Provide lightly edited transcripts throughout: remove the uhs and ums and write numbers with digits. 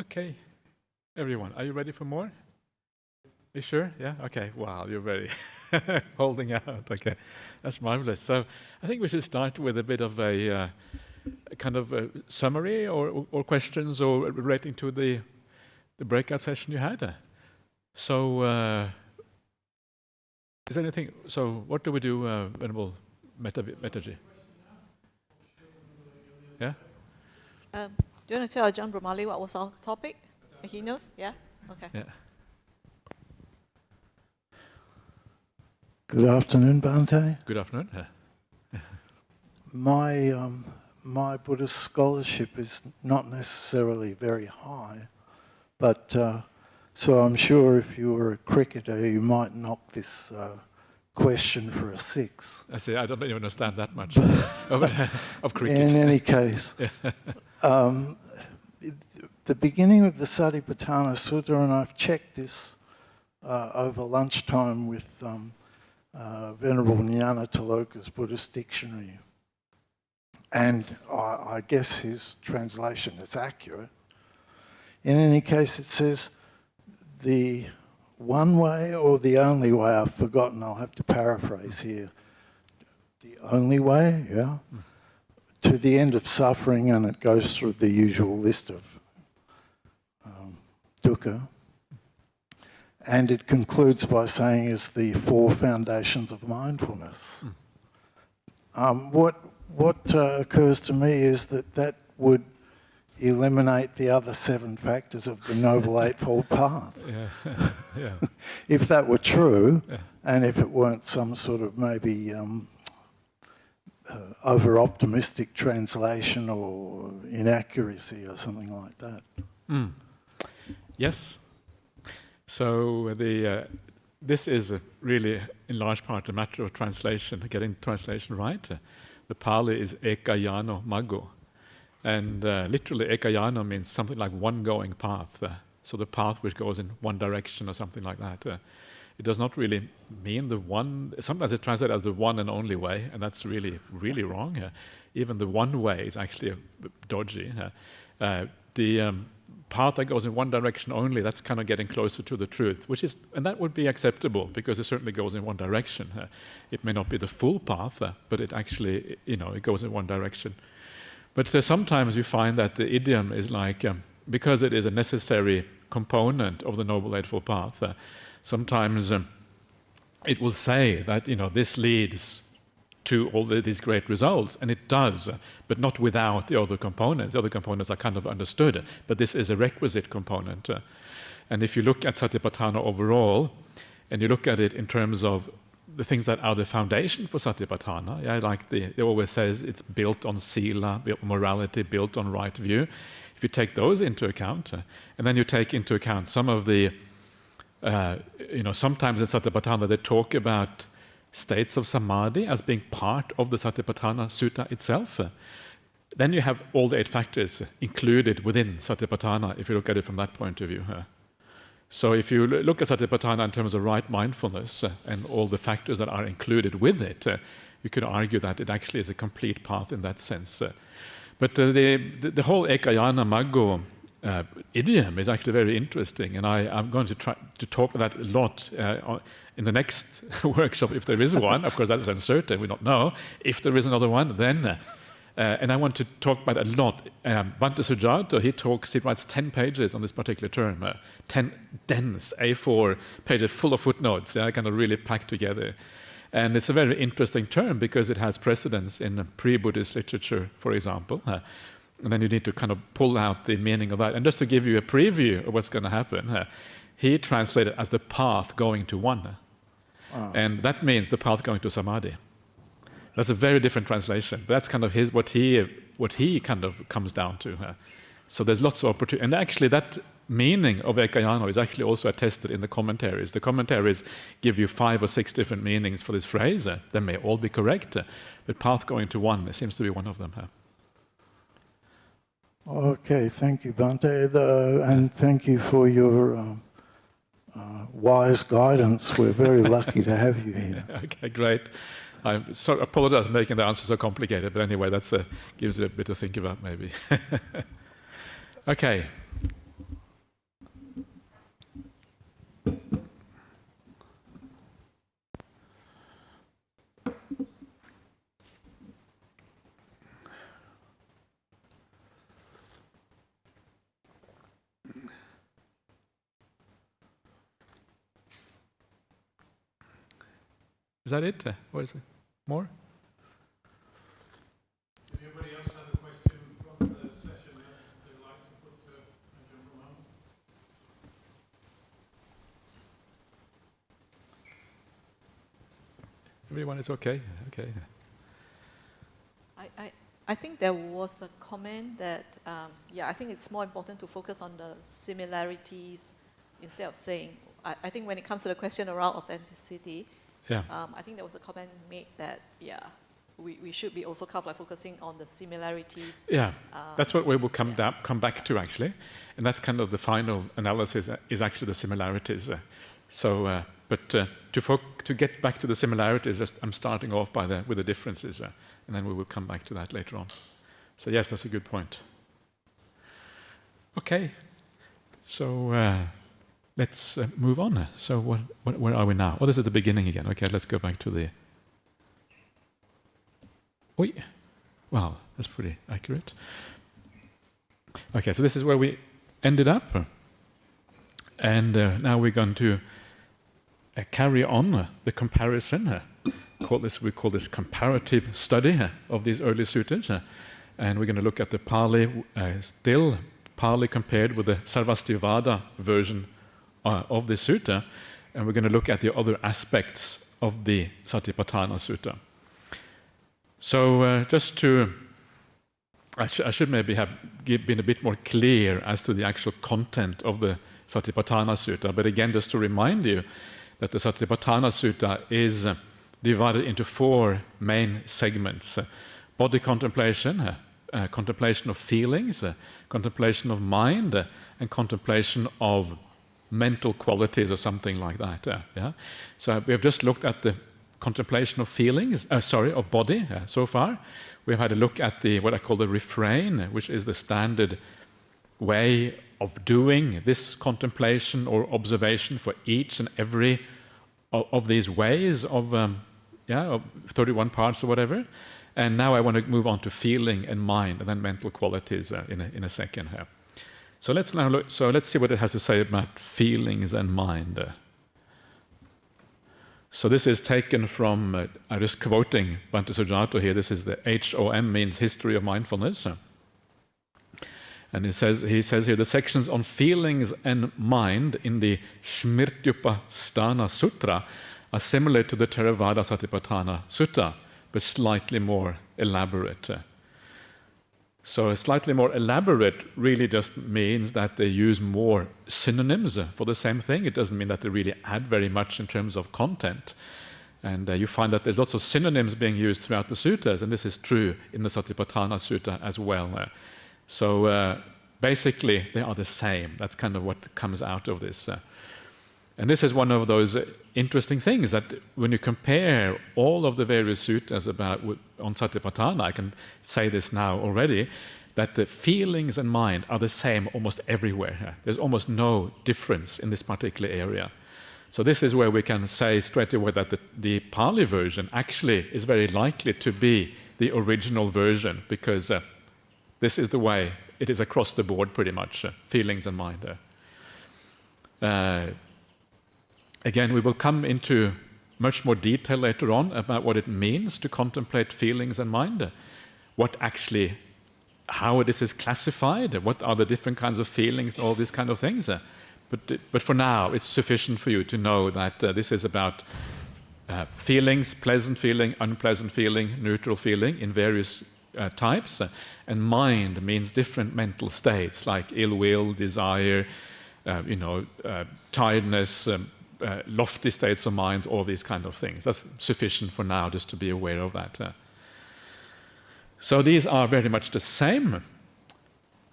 Okay, everyone, are you ready for more? You sure? Yeah? Okay, wow, you're ready. Holding out, okay. That's marvelous. So I think we should start with a bit of a kind of a summary or questions or relating to the breakout session you had. So, is anything, so what do we do, Venerable Metaji? Yeah? Do you want to tell Ajahn Brahmali what was our topic? He knows? Yeah? Okay. Yeah. Good afternoon, Bhante. Good afternoon. My Buddhist scholarship is not necessarily very high, but so I'm sure if you were a cricketer, you might knock this question for a 6. I see. I don't even understand that much of cricket. In any case, the beginning of the Satipatthana Sutta, and I've checked this over lunchtime with Venerable Dhammaloka's Buddhist dictionary, and I guess his translation is accurate. In any case, it says the one way or the only way, I've forgotten, I'll have to paraphrase here. The only way, yeah, to the end of suffering, and it goes through the usual list of dukkha. And it concludes by saying is the 4 foundations of mindfulness. What occurs to me is that would eliminate the other 7 factors of the Noble Eightfold Path. Yeah. If that were true, and if it weren't some sort of maybe over-optimistic translation or inaccuracy or something like that. Yes. So this is really, in large part, a matter of translation, getting translation right. The Pali is Ekayana Maggo. And literally, Ekayana means something like one going path. So the path which goes in one direction or something like that. It does not really mean the one. Sometimes it's translated as the one and only way, and that's really, really wrong. Even the one way is actually dodgy. The path that goes in one direction only, that's kind of getting closer to the truth, and that would be acceptable because it certainly goes in one direction. It may not be the full path, but it actually, it goes in one direction. But sometimes you find that the idiom is like, because it is a necessary component of the Noble Eightfold Path, sometimes it will say that, this leads to all these great results, and it does, but not without the other components. The other components are kind of understood, but this is a requisite component. And if you look at Satipatthana overall, and you look at it in terms of the things that are the foundation for Satipatthana, like it always says it's built on sila, built on morality, built on right view. If you take those into account, and then you take into account some of the, sometimes in Satipatthana they talk about states of samadhi as being part of the Satipatthana Sutta itself. Then you have all the 8 factors included within Satipatthana, if you look at it from that point of view. So if you look at Satipatthana in terms of right mindfulness and all the factors that are included with it, you could argue that it actually is a complete path in that sense. But the whole Ekayana Maggo idiom is actually very interesting, and I'm going to try to talk about that a lot in the next workshop, if there is one. Of course, that is uncertain, we don't know. If there is another one, then... and I want to talk about it a lot. Bhante Sujato, he writes 10 pages on this particular term, 10 dense A4 pages full of footnotes, kind of really packed together. And it's a very interesting term because it has precedence in pre-Buddhist literature, for example. And then you need to kind of pull out the meaning of that. And just to give you a preview of what's going to happen, he translated as the path going to one. And that means the path going to samadhi. That's a very different translation. But that's kind of what he kind of comes down to. So there's lots of opportunity. And actually that meaning of Ekayana is actually also attested in the commentaries. The commentaries give you 5 or 6 different meanings for this phrase. They may all be correct, but path going to one seems to be one of them. Okay, thank you, Bhante, and thank you for your wise guidance. We're very lucky to have you here. Okay, great. I apologize for making the answer so complicated, but anyway, that gives you a bit to think about, maybe. Okay. Is that it? Or is it more? Anybody else have a question from the session that they would like to put to Ajahn Brahmali? Everyone is okay? Okay. I think there was a comment that, I think it's more important to focus on the similarities instead of saying, I think when it comes to the question around authenticity, Yeah. I think there was a comment made that, we should be also kind of like focusing on the similarities. Yeah, that's what we will come back to actually, and that's kind of the final analysis is actually the similarities. To get back to the similarities, I'm starting off with the differences, and then we will come back to that later on. So yes, that's a good point. Okay, so let's move on. So where are we now? Oh, this is the beginning again. Okay, let's go back to the. Oi. Wow, that's pretty accurate. Okay, so this is where we ended up. And now we're going to carry on the comparison. We call this comparative study of these early sutras. And we're going to look at the Pali, still Pali compared with the Sarvastivada version of the sutta. And we're going to look at the other aspects of the Satipatthana Sutta. So I should maybe have been a bit more clear as to the actual content of the Satipatthana Sutta. But again, just to remind you that the Satipatthana Sutta is divided into 4 main segments. Body contemplation, contemplation of feelings, contemplation of mind, and contemplation of mental qualities or something like that. So we have just looked at the contemplation of feelings, of body so far. We've had a look at what I call the refrain, which is the standard way of doing this contemplation or observation for each and every of these ways of 31 parts or whatever. And now I want to move on to feeling and mind and then mental qualities in a second here. So let's now look. So let's see what it has to say about feelings and mind. So this is taken from, I'm just quoting Bhante Sujato here, this is the HOM, means History of Mindfulness. And he says here, the sections on feelings and mind in the Smrityupasthana Sutra are similar to the Theravada Satipatthana Sutta, but slightly more elaborate. So slightly more elaborate really just means that they use more synonyms for the same thing. It doesn't mean that they really add very much in terms of content. And you find that there's lots of synonyms being used throughout the suttas, and this is true in the Satipatthana Sutta as well. So basically, they are the same. That's kind of what comes out of this. And this is one of those interesting things that when you compare all of the various suttas on Satipatthana, I can say this now already, that the feelings and mind are the same almost everywhere. There's almost no difference in this particular area. So this is where we can say straight away that the Pali version actually is very likely to be the original version, because this is the way it is across the board pretty much, feelings and mind. Again, we will come into much more detail later on about what it means to contemplate feelings and mind, how this is classified, what are the different kinds of feelings, all these kind of things. But for now, it's sufficient for you to know that this is about feelings, pleasant feeling, unpleasant feeling, neutral feeling in various types, and mind means different mental states like ill will, desire, tiredness, lofty states of mind, all these kind of things. That's sufficient for now, just to be aware of that. So these are very much the same.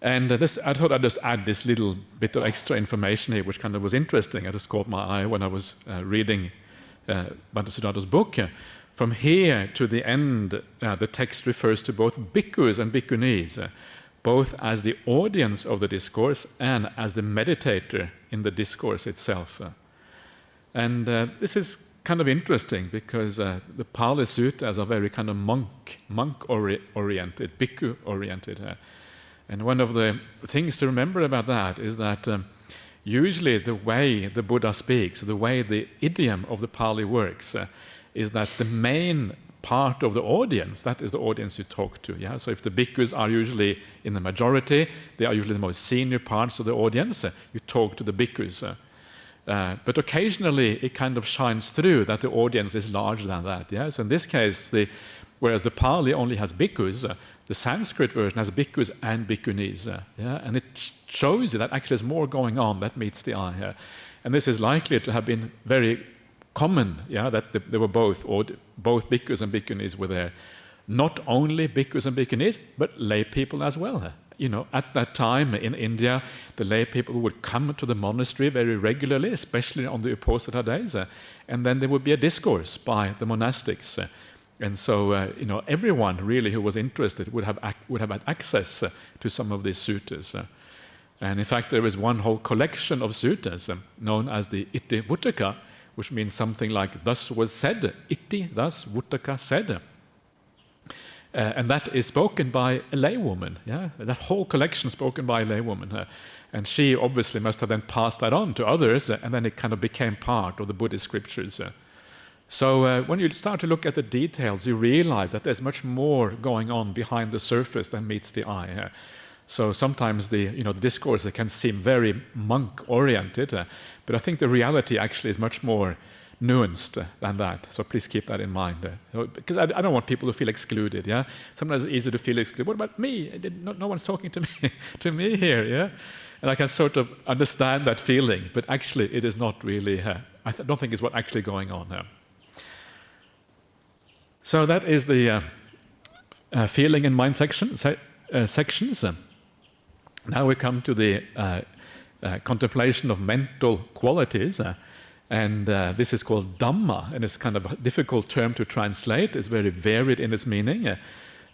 And I thought I'd just add this little bit of extra information here, which kind of was interesting. It just caught my eye when I was reading Bhante Sudato's book. From here to the end, the text refers to both bhikkhus and bhikkhunis, both as the audience of the discourse and as the meditator in the discourse itself. And this is kind of interesting because the Pali Suttas are very kind of monk-oriented, bhikkhu-oriented. And one of the things to remember about that is that usually the way the Buddha speaks, the way the idiom of the Pali works, is that the main part of the audience, that is the audience you talk to. Yeah? So if the bhikkhus are usually in the majority, they are usually the most senior parts of the audience, you talk to the bhikkhus. But occasionally it kind of shines through that the audience is larger than that. Yeah? So in this case, whereas the Pali only has bhikkhus, the Sanskrit version has bhikkhus and bhikkhunis. Yeah? And it shows you that actually there's more going on that meets the eye. And this is likely to have been very common, that there were both bhikkhus and bhikkhunis were there. Not only bhikkhus and bhikkhunis, but lay people as well. At that time in India, the lay people would come to the monastery very regularly, especially on the Uposatha days, and then there would be a discourse by the monastics. And so, everyone really who was interested would have had access to some of these suttas. And in fact, there is one whole collection of suttas known as the Iti Vuttaka, which means something like "thus was said." Iti, thus, Vuttaka, said. And that is spoken by a laywoman. Yeah? That whole collection spoken by a laywoman. And she obviously must have then passed that on to others, and then it kind of became part of the Buddhist scriptures. So when you start to look at the details, you realize that there's much more going on behind the surface than meets the eye. So sometimes the discourse can seem very monk-oriented, but I think the reality actually is much more nuanced than that. So please keep that in mind. Because I don't want people to feel excluded. Yeah, sometimes it's easy to feel excluded. What about me? No one's talking to me, to me here. Yeah, and I can sort of understand that feeling, but actually it is not really. I don't think it's what's actually going on here. So that is the feeling and mind sections. Now we come to the contemplation of mental qualities. And this is called Dhamma, and it's kind of a difficult term to translate. It's very varied in its meaning.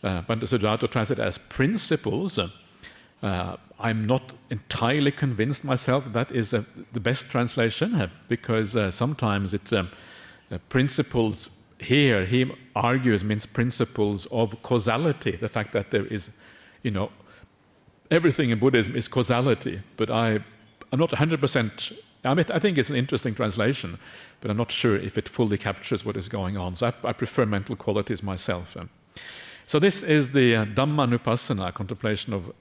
Bhante Sujato translates it as principles. I'm not entirely convinced myself that is the best translation, because sometimes it's principles here, he argues, means principles of causality, the fact that there is, everything in Buddhism is causality, but I'm not 100%. I think it's an interesting translation, but I'm not sure if it fully captures what is going on. So I prefer mental qualities myself. So this is the Dhammanupassana, contemplation of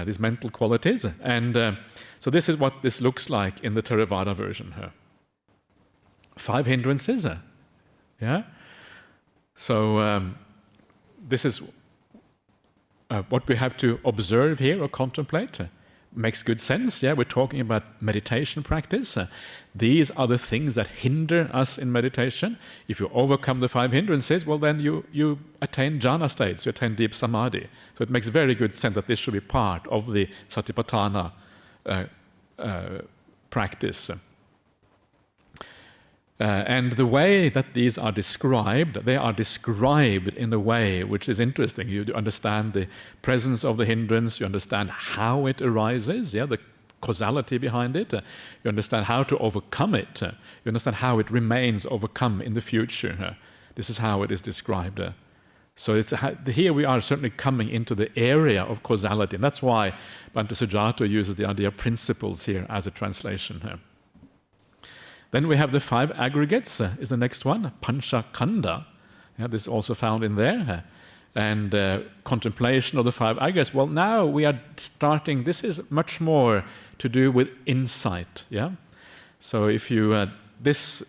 these mental qualities. And so this is what this looks like in the Theravada version here. 5 hindrances. Yeah? So this is what we have to observe here or contemplate. Makes good sense. Yeah, we're talking about meditation practice. These are the things that hinder us in meditation. If you overcome the 5 hindrances, well, then you attain jhana states, you attain deep samadhi. So it makes very good sense that this should be part of the Satipatthana practice. And the way that these are described, they are described in a way which is interesting. You understand the presence of the hindrance, you understand how it arises, the causality behind it, you understand how to overcome it, you understand how it remains overcome in the future. This is how it is described. So here we are certainly coming into the area of causality, and that's why Bhante Sujato uses the idea of principles here as a translation. Then we have the 5 aggregates, is the next one, Pancha Khanda. This is also found in there. And contemplation of the 5 aggregates. Well, now we are starting, this is much more to do with insight. Yeah. So if you, this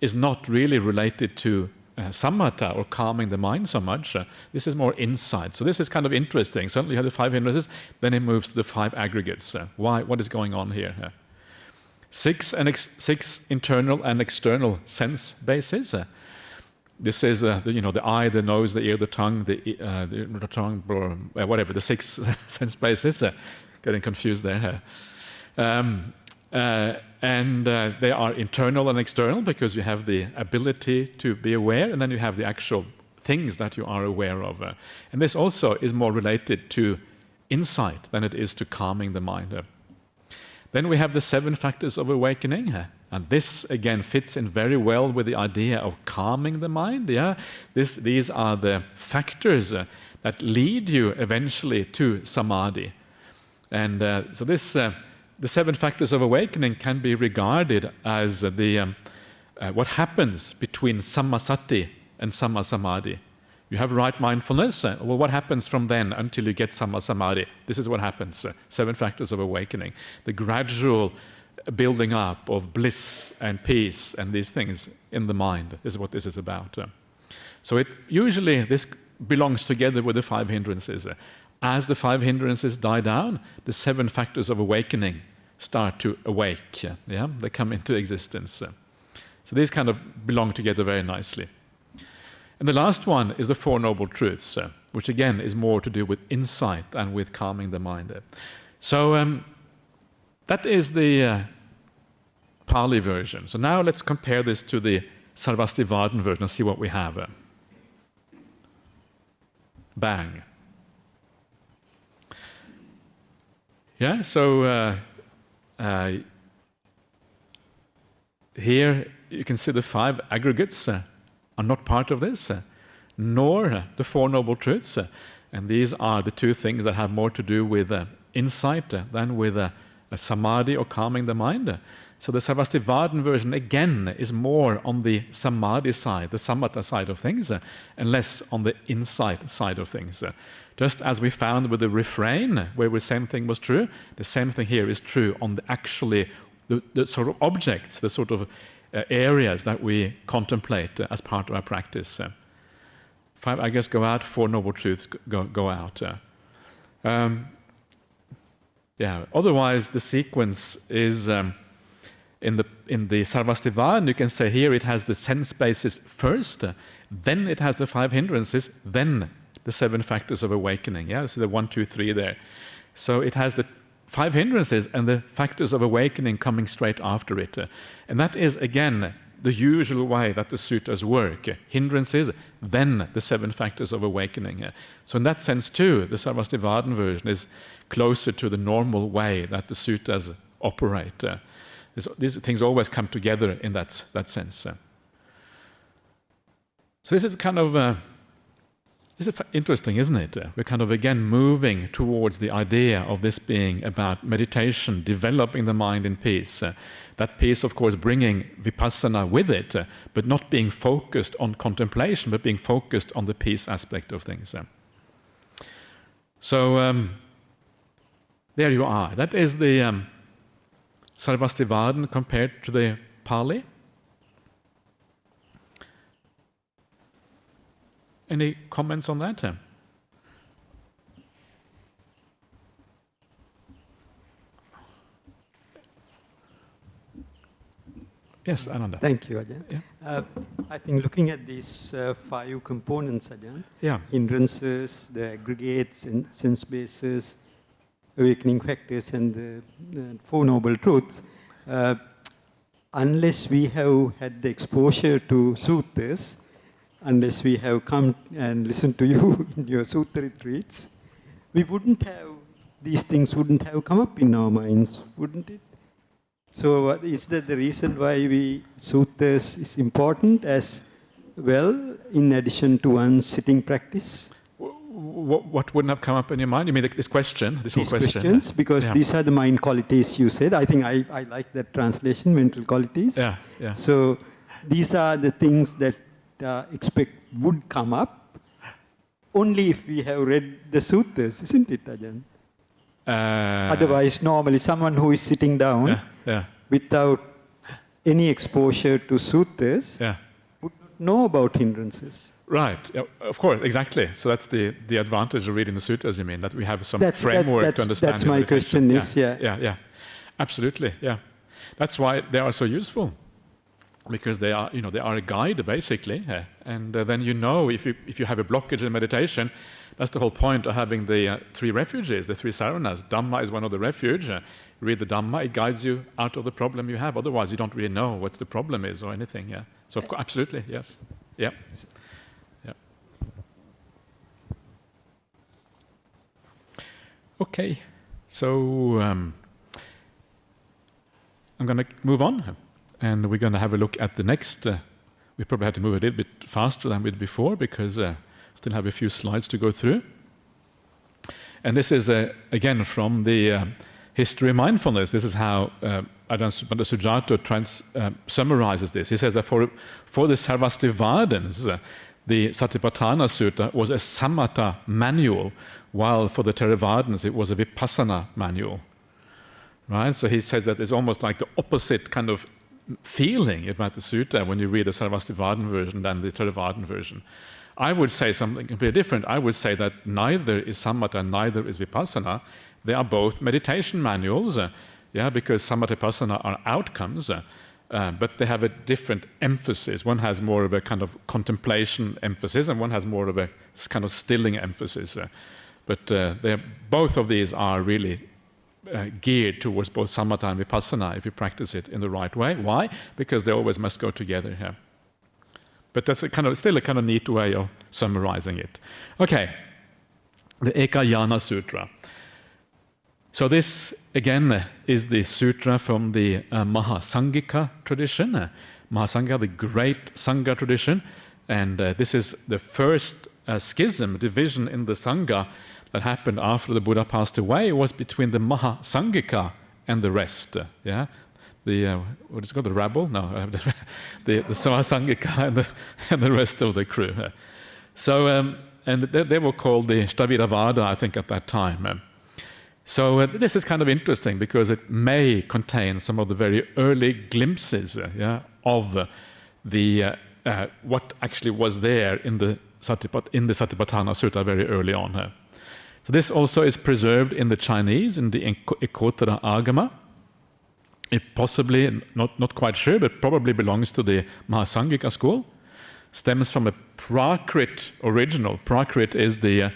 is not really related to samatha or calming the mind so much. This is more insight. So this is kind of interesting. Suddenly you have the 5 hindrances, then it moves to the 5 aggregates. Why? What is going on here? 6 internal and external sense bases. This is the eye, the nose, the ear, the tongue, the tongue, whatever, the 6 sense bases. Getting confused there. And they are internal and external because you have the ability to be aware, and then you have the actual things that you are aware of. And this also is more related to insight than it is to calming the mind. Then we have the 7 factors of awakening, and this again fits in very well with the idea of calming the mind. Yeah, these are the factors that lead you eventually to samadhi, and so this the 7 factors of awakening can be regarded as the what happens between sammasati and sammasamadhi. You have right mindfulness. Well, what happens from then until you get sammasamadhi? This is what happens. 7 factors of awakening. The gradual building up of bliss and peace and these things in the mind is what this is about. So it usually this belongs together with the 5 hindrances. As the 5 hindrances die down, the 7 factors of awakening start to awake. Yeah, they come into existence. So these kind of belong together very nicely. And the last one is the 4 Noble Truths, which again is more to do with insight and with calming the mind. So that is the Pali version. So now let's compare this to the Sarvastivadin version and see what we have. Bang. Yeah, so here you can see the 5 aggregates are not part of this, nor the 4 Noble Truths. And these are the 2 things that have more to do with insight than with a samadhi or calming the mind. So the Sarvastivadin version again is more on the samadhi side, the samatha side of things, and less on the insight side of things. Just as we found with the refrain, where the same thing was true, the same thing here is true on the actually the sort of objects, the sort of areas that we contemplate as part of our practice. 5 aggregates go out, 4 Noble Truths go out. Otherwise the sequence is in the Sarvastivadin, you can say here it has the sense basis first, then it has the 5 hindrances, then the 7 factors of awakening. Yeah, so the 1, 2, 3 there. So it has the 5 hindrances and the factors of awakening coming straight after it. And that is, again, the usual way that the sutras work. Hindrances, then the 7 factors of awakening. So in that sense too, the Sarvastivadin version is closer to the normal way that the sutras operate. These things always come together in that sense. So this is kind of this is interesting, isn't it? We're kind of again moving towards the idea of this being about meditation, developing the mind in peace. That peace, of course, bringing vipassana with it, but not being focused on contemplation, but being focused on the peace aspect of things. So there you are. That is the Sarvastivadin compared to the Pali. Any comments on that? Yes, Ananda. Thank you, Ajahn. Yeah. I think looking at these 5 components, Ajahn, Yeah. hindrances, the aggregates, and sense bases, awakening factors, and the 4 Noble Truths, unless we have had the exposure to sutras, unless we have come and listened to you in your sutra retreats, we wouldn't have, these things wouldn't have come up in our minds, wouldn't it? So is that the reason why sutras is important as well, in addition to one's sitting practice? What wouldn't have come up in your mind? You mean this question, this whole question? Questions, because these are the mind qualities you said. I think I like that translation, mental qualities. Yeah, yeah. So these are the things that expect would come up only if we have read the sutras, isn't it, Ajahn? Otherwise, normally someone who is sitting down without any exposure to sutras would not know about hindrances. Right, of course, exactly. So that's the advantage of reading the sutras, you mean, that we have some framework to understand. That's my question is, Yeah, absolutely, yeah. That's why they are so useful. Because they are, they are a guide basically, and then if you have a blockage in meditation, that's the whole point of having the 3 refuges, the 3 saranas. Dhamma is one of the refuge. Read the Dhamma; it guides you out of the problem you have. Otherwise, you don't really know what the problem is or anything. Yeah. So, of course, absolutely, yes. Yeah. Yeah. Okay. So I'm going to move on. And we're going to have a look at the next. We probably had to move a little bit faster than we did before because still have a few slides to go through. And this is again from the history mindfulness. This is how Ajahn Sujato summarizes this. He says that for the Sarvastivadins, the Satipatthana Sutta was a samatha manual, while for the Theravadins it was a vipassana manual. Right? So he says that it's almost like the opposite kind of feeling about the sutta when you read the Sarvastivadin version than the Theravadin version. I would say something completely different. I would say that neither is samatha, neither is vipassana. They are both meditation manuals, because samatha vipassana are outcomes, but they have a different emphasis. One has more of a kind of contemplation emphasis, and one has more of a kind of stilling emphasis. But both of these are really geared towards both samatha and vipassana if you practice it in the right way. Why? Because they always must go together here. But that's still a kind of neat way of summarizing it. Okay, the Ekayana Sutra. So this, again, is the sutra from the Mahasangika tradition. Mahasangika, the great Sangha tradition. And this is the first schism, division in the Sangha that happened after the Buddha passed away. It was between the Mahasangika and the rest. What is it called, the rabble? No, the Mahasangika and the rest of the crew. So, and they were called the Shtaviravada, I think, at that time. So this is kind of interesting because it may contain some of the very early glimpses of the what actually was there in the Satipatthana Sutta very early on. So this also is preserved in the Chinese, in the Ekotara Agama. It possibly, not quite sure, but probably belongs to the Mahasangika school. Stems from a Prakrit original. Prakrit is the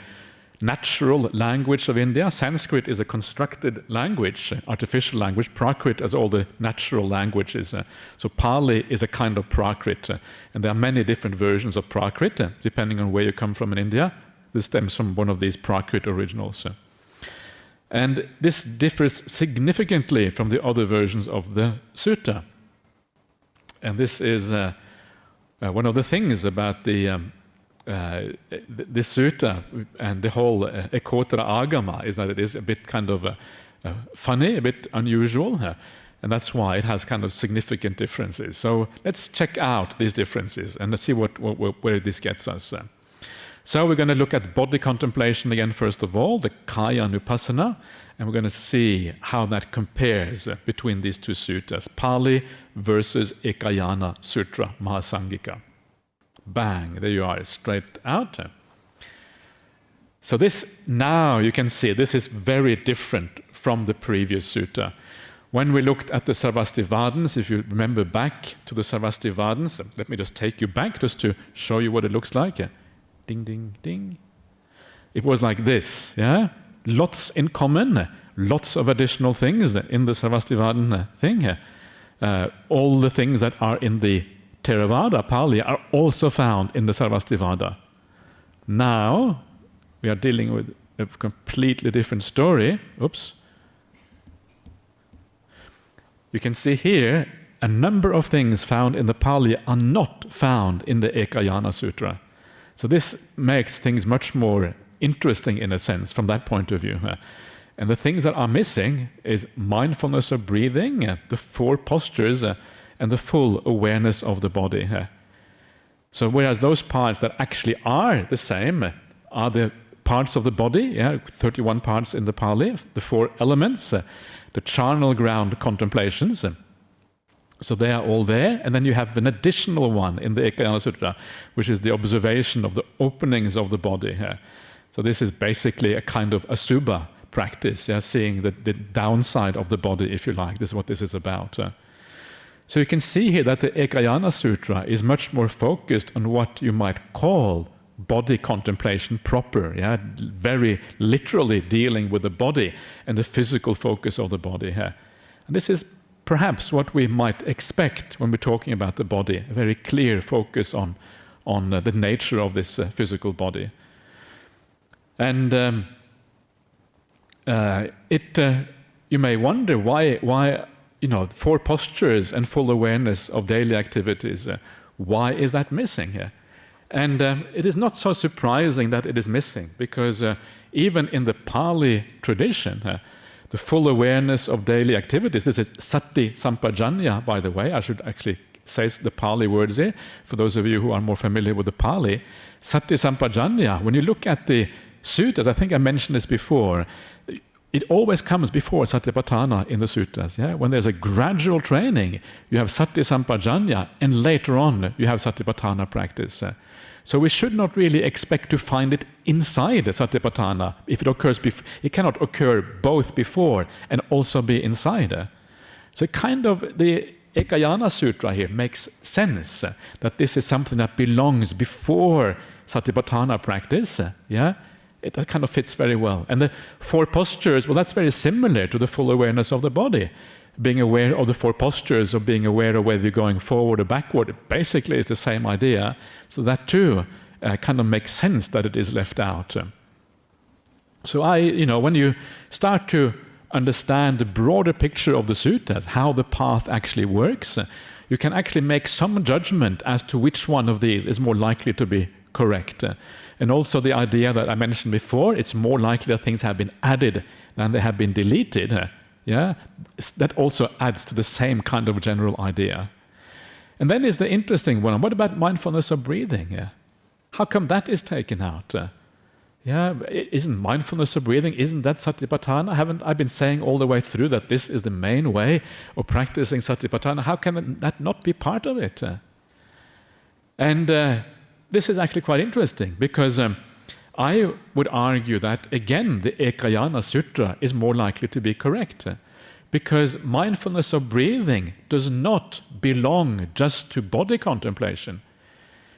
natural language of India. Sanskrit is a constructed language, artificial language. Prakrit is all the natural languages. So Pali is a kind of Prakrit. And there are many different versions of Prakrit, depending on where you come from in India. This stems from one of these Prakrit originals. And this differs significantly from the other versions of the sutta. And this is one of the things about this sutta and the whole Ekotara Agama is that it is a bit kind of funny, a bit unusual, and that's why it has kind of significant differences. So let's check out these differences and let's see where this gets us. So we're going to look at body contemplation again, first of all, the Kaya Nupassana, and we're going to see how that compares between these two suttas, Pali versus Ekayana Sutra, Mahasangika. Bang, there you are, straight out. So this, now you can see, this is very different from the previous sutta. When we looked at the Sarvastivadins, if you remember back to the Sarvastivadins, let me just take you back just to show you what it looks like. Ding, ding, ding. It was like this, Lots in common, lots of additional things in the Sarvastivadin thing. All the things that are in the Theravada, Pali, are also found in the Sarvastivada. Now, we are dealing with a completely different story. Oops. You can see here, a number of things found in the Pali are not found in the Ekayana Sutra. So this makes things much more interesting in a sense from that point of view. And the things that are missing is mindfulness of breathing, the 4 postures, and the full awareness of the body. So whereas those parts that actually are the same are the parts of the body, 31 parts in the Pali, the 4 elements, the charnel ground contemplations, so they are all there, and then you have an additional one in the Ekayana Sutra, which is the observation of the openings of the body. So this is basically a kind of asubha practice, seeing the downside of the body, if you like. This is what this is about. So you can see here that the Ekayana Sutra is much more focused on what you might call body contemplation proper, very literally dealing with the body and the physical focus of the body. And this is perhaps what we might expect when we're talking about the body, a very clear focus on the nature of this physical body. And you may wonder why 4 postures and full awareness of daily activities, why is that missing here? And it is not so surprising that it is missing, because even in the Pali tradition, the full awareness of daily activities. This is sati sampajanya, by the way. I should actually say the Pali words here, for those of you who are more familiar with the Pali. Sati sampajanya, when you look at the sutras, I think I mentioned this before, it always comes before Satipatthana in the sutras. Yeah? When there's a gradual training, you have sati sampajanya, and later on you have Satipatthana practice. So we should not really expect to find it inside Satipatthana. If it occurs, it cannot occur both before and also be inside. So kind of the Ekayana Sutra here makes sense that this is something that belongs before Satipatthana practice. Yeah, it kind of fits very well. And the 4 postures, well, that's very similar to the full awareness of the body. Being aware of the 4 postures, or being aware of whether you're going forward or backward, basically is the same idea. So that too kind of makes sense that it is left out. So when you start to understand the broader picture of the sutras, how the path actually works, you can actually make some judgment as to which one of these is more likely to be correct. And also the idea that I mentioned before, it's more likely that things have been added than they have been deleted. Yeah, that also adds to the same kind of general idea. And then is the interesting one, what about mindfulness of breathing? Yeah? How come that is taken out? Isn't mindfulness of breathing, isn't that Satipatthana? Haven't I been saying all the way through that this is the main way of practicing Satipatthana? How can that not be part of it? And this is actually quite interesting, because I would argue that, again, the Ekayana Sutra is more likely to be correct, because mindfulness of breathing does not belong just to body contemplation.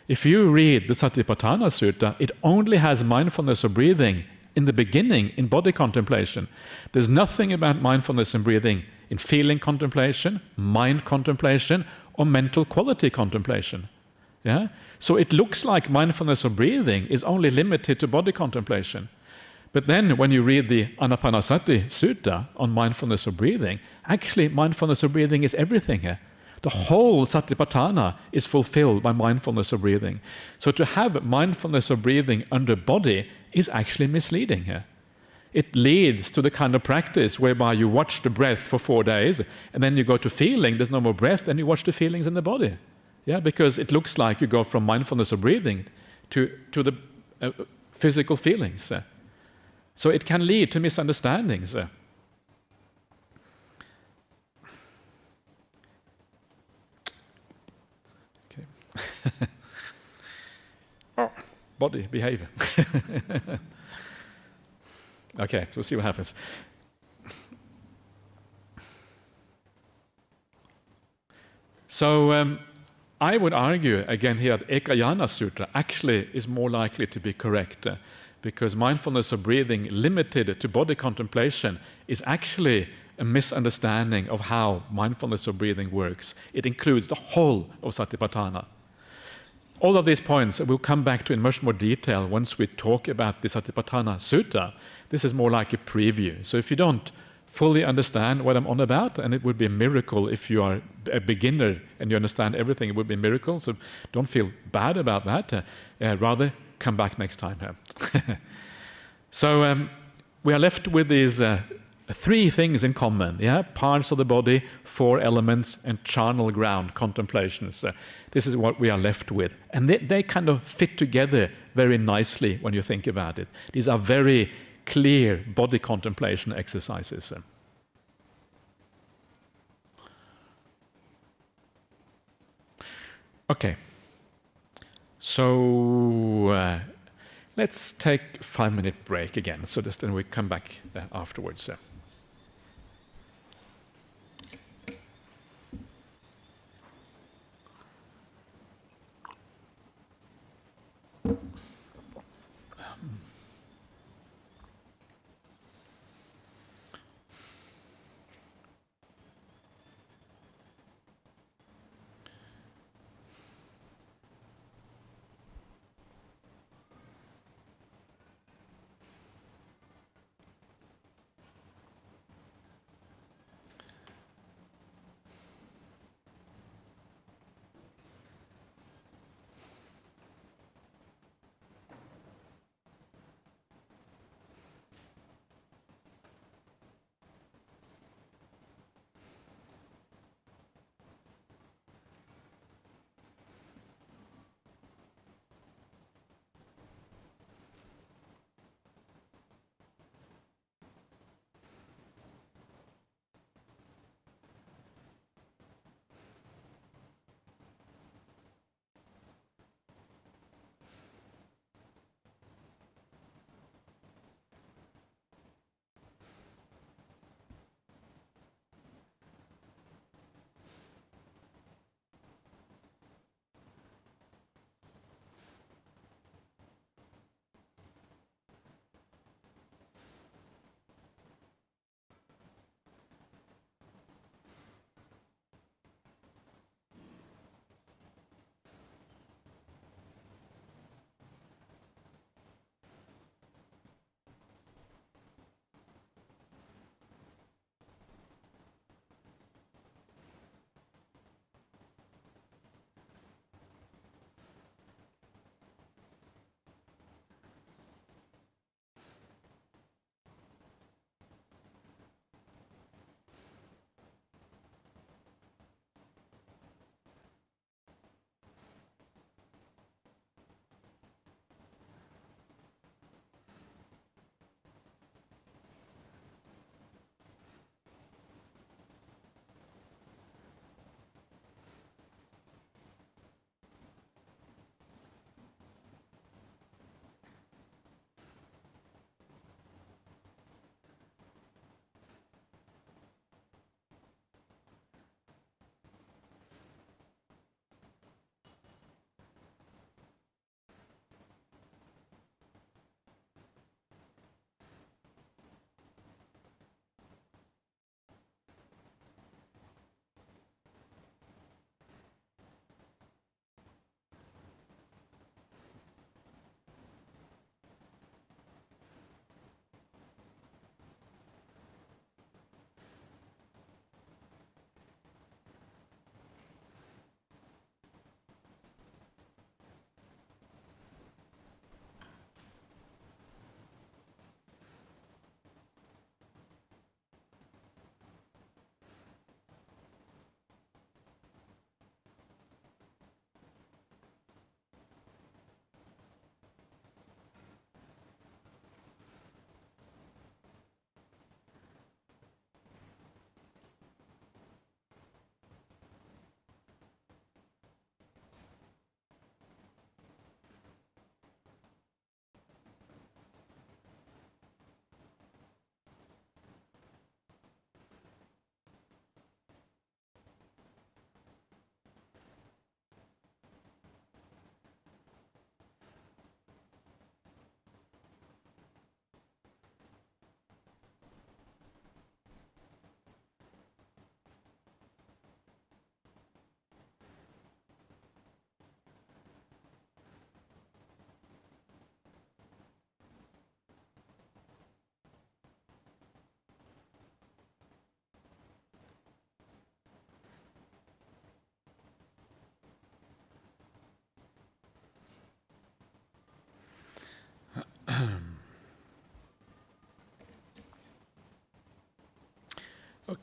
If you read the Satipatthana Sutta, it only has mindfulness of breathing in the beginning in body contemplation. There's nothing about mindfulness and breathing in feeling contemplation, mind contemplation, or mental quality contemplation. Yeah? So it looks like mindfulness of breathing is only limited to body contemplation. But then when you read the Anapanasati Sutta on mindfulness of breathing, actually mindfulness of breathing is everything here. The whole Satipatthana is fulfilled by mindfulness of breathing. So to have mindfulness of breathing under body is actually misleading here. It leads to the kind of practice whereby you watch the breath for 4 days, and then you go to feeling, there's no more breath, and you watch the feelings in the body. Yeah, because it looks like you go from mindfulness of breathing to the physical feelings. So it can lead to misunderstandings. Okay. Body behavior. Okay, we'll see what happens. So I would argue, again here, that Ekayana Sutra actually is more likely to be correct, because mindfulness of breathing limited to body contemplation is actually a misunderstanding of how mindfulness of breathing works. It includes the whole of Satipatthana. All of these points we'll come back to in much more detail once we talk about the Satipatthana Sutta. This is more like a preview. So if you don't fully understand what I'm on about, and it would be a miracle if you are a beginner and you understand everything, it would be a miracle, so don't feel bad about that. Rather, come back next time. So we are left with these 3 things in common, yeah? Parts of the body, 4 elements, and charnel ground contemplations. This is what we are left with. And they kind of fit together very nicely when you think about it. These are very clear body contemplation exercises. Okay. So let's take a 5-minute break again. So then we come back afterwards.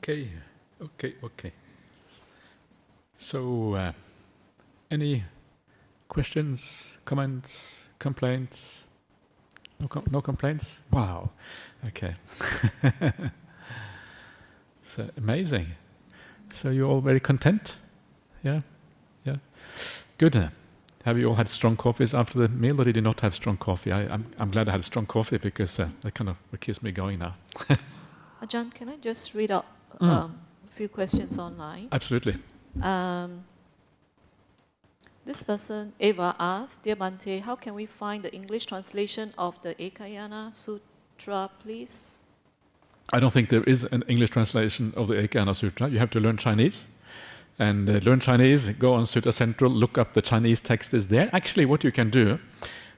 Okay. So, any questions, comments, complaints? No complaints? Wow. Okay. So amazing. So you're all very content? Yeah? Good. Have you all had strong coffees after the meal, or did you not have strong coffee? I'm glad I had strong coffee, because that kind of keeps me going now. Ajahn, can I just read out a few questions online? Absolutely. This person, Eva, asks, Dear Bhante, how can we find the English translation of the Ekayana Sutra, please? I don't think there is an English translation of the Ekayana Sutra. You have to learn Chinese. And learn Chinese, go on Sutta Central, look up the Chinese text is there. Actually, what you can do,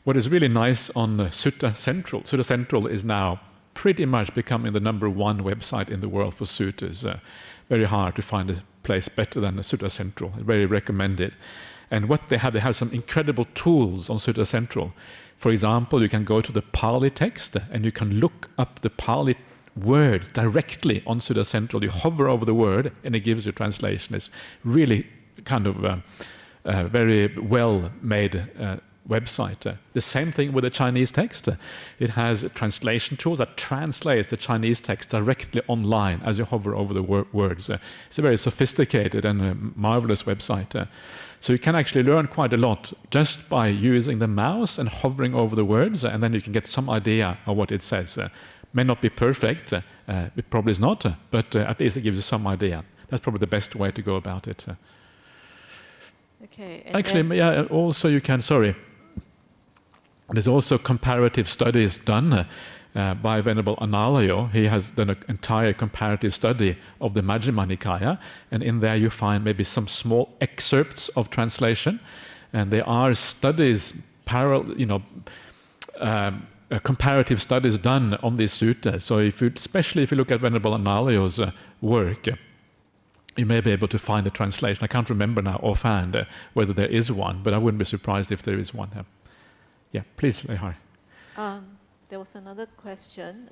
what is really nice on Sutta Central is now pretty much becoming the #1 website in the world for suttas. Very hard to find a place better than Sutta Central. I very recommend it. And what they have some incredible tools on Sutta Central. For example, you can go to the Pali text and you can look up the Pali word directly on Sutta Central. You hover over the word and it gives you translation. It's really kind of a very well made website. The same thing with the Chinese text. It has translation tools that translates the Chinese text directly online as you hover over the words. It's a very sophisticated and marvelous website. So you can actually learn quite a lot just by using the mouse and hovering over the words, and then you can get some idea of what it says. May not be perfect, it probably is not, but at least it gives you some idea. That's probably the best way to go about it. Okay. Actually, also you can, there's also comparative studies done by Venerable Analayo. He has done an entire comparative study of the Majjhima Nikaya, and in there you find maybe some small excerpts of translation, and there are studies, comparative studies done on these suttas. So especially if you look at Venerable Analayo's work, you may be able to find a translation. I can't remember now offhand whether there is one, but I wouldn't be surprised if there is one. Yeah, please, Lehar. There was another question.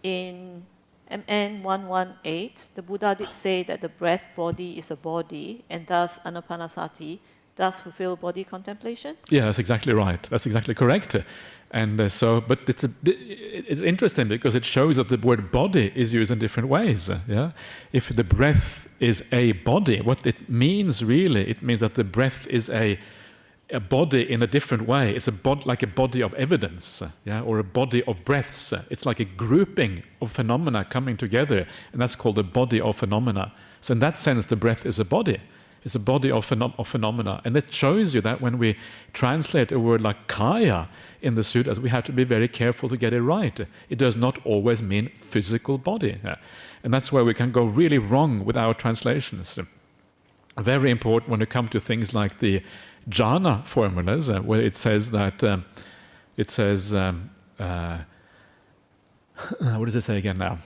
In MN 118, the Buddha did say that the breath body is a body, and thus anapanasati does fulfill body contemplation? Yeah, that's exactly right. That's exactly correct. And but it's interesting because it shows that the word body is used in different ways. If the breath is a body, what it means really, it means that the breath is a body in a different way. It's like a body of evidence, or a body of breaths. It's like a grouping of phenomena coming together, and that's called a body of phenomena. So in that sense, the breath is a body. It's a body of phenomena. And it shows you that when we translate a word like kaya in the sutras, we have to be very careful to get it right. It does not always mean physical body. And that's where we can go really wrong with our translations. Very important when it comes to things like the jhana formulas, where it says that, what does it say again now?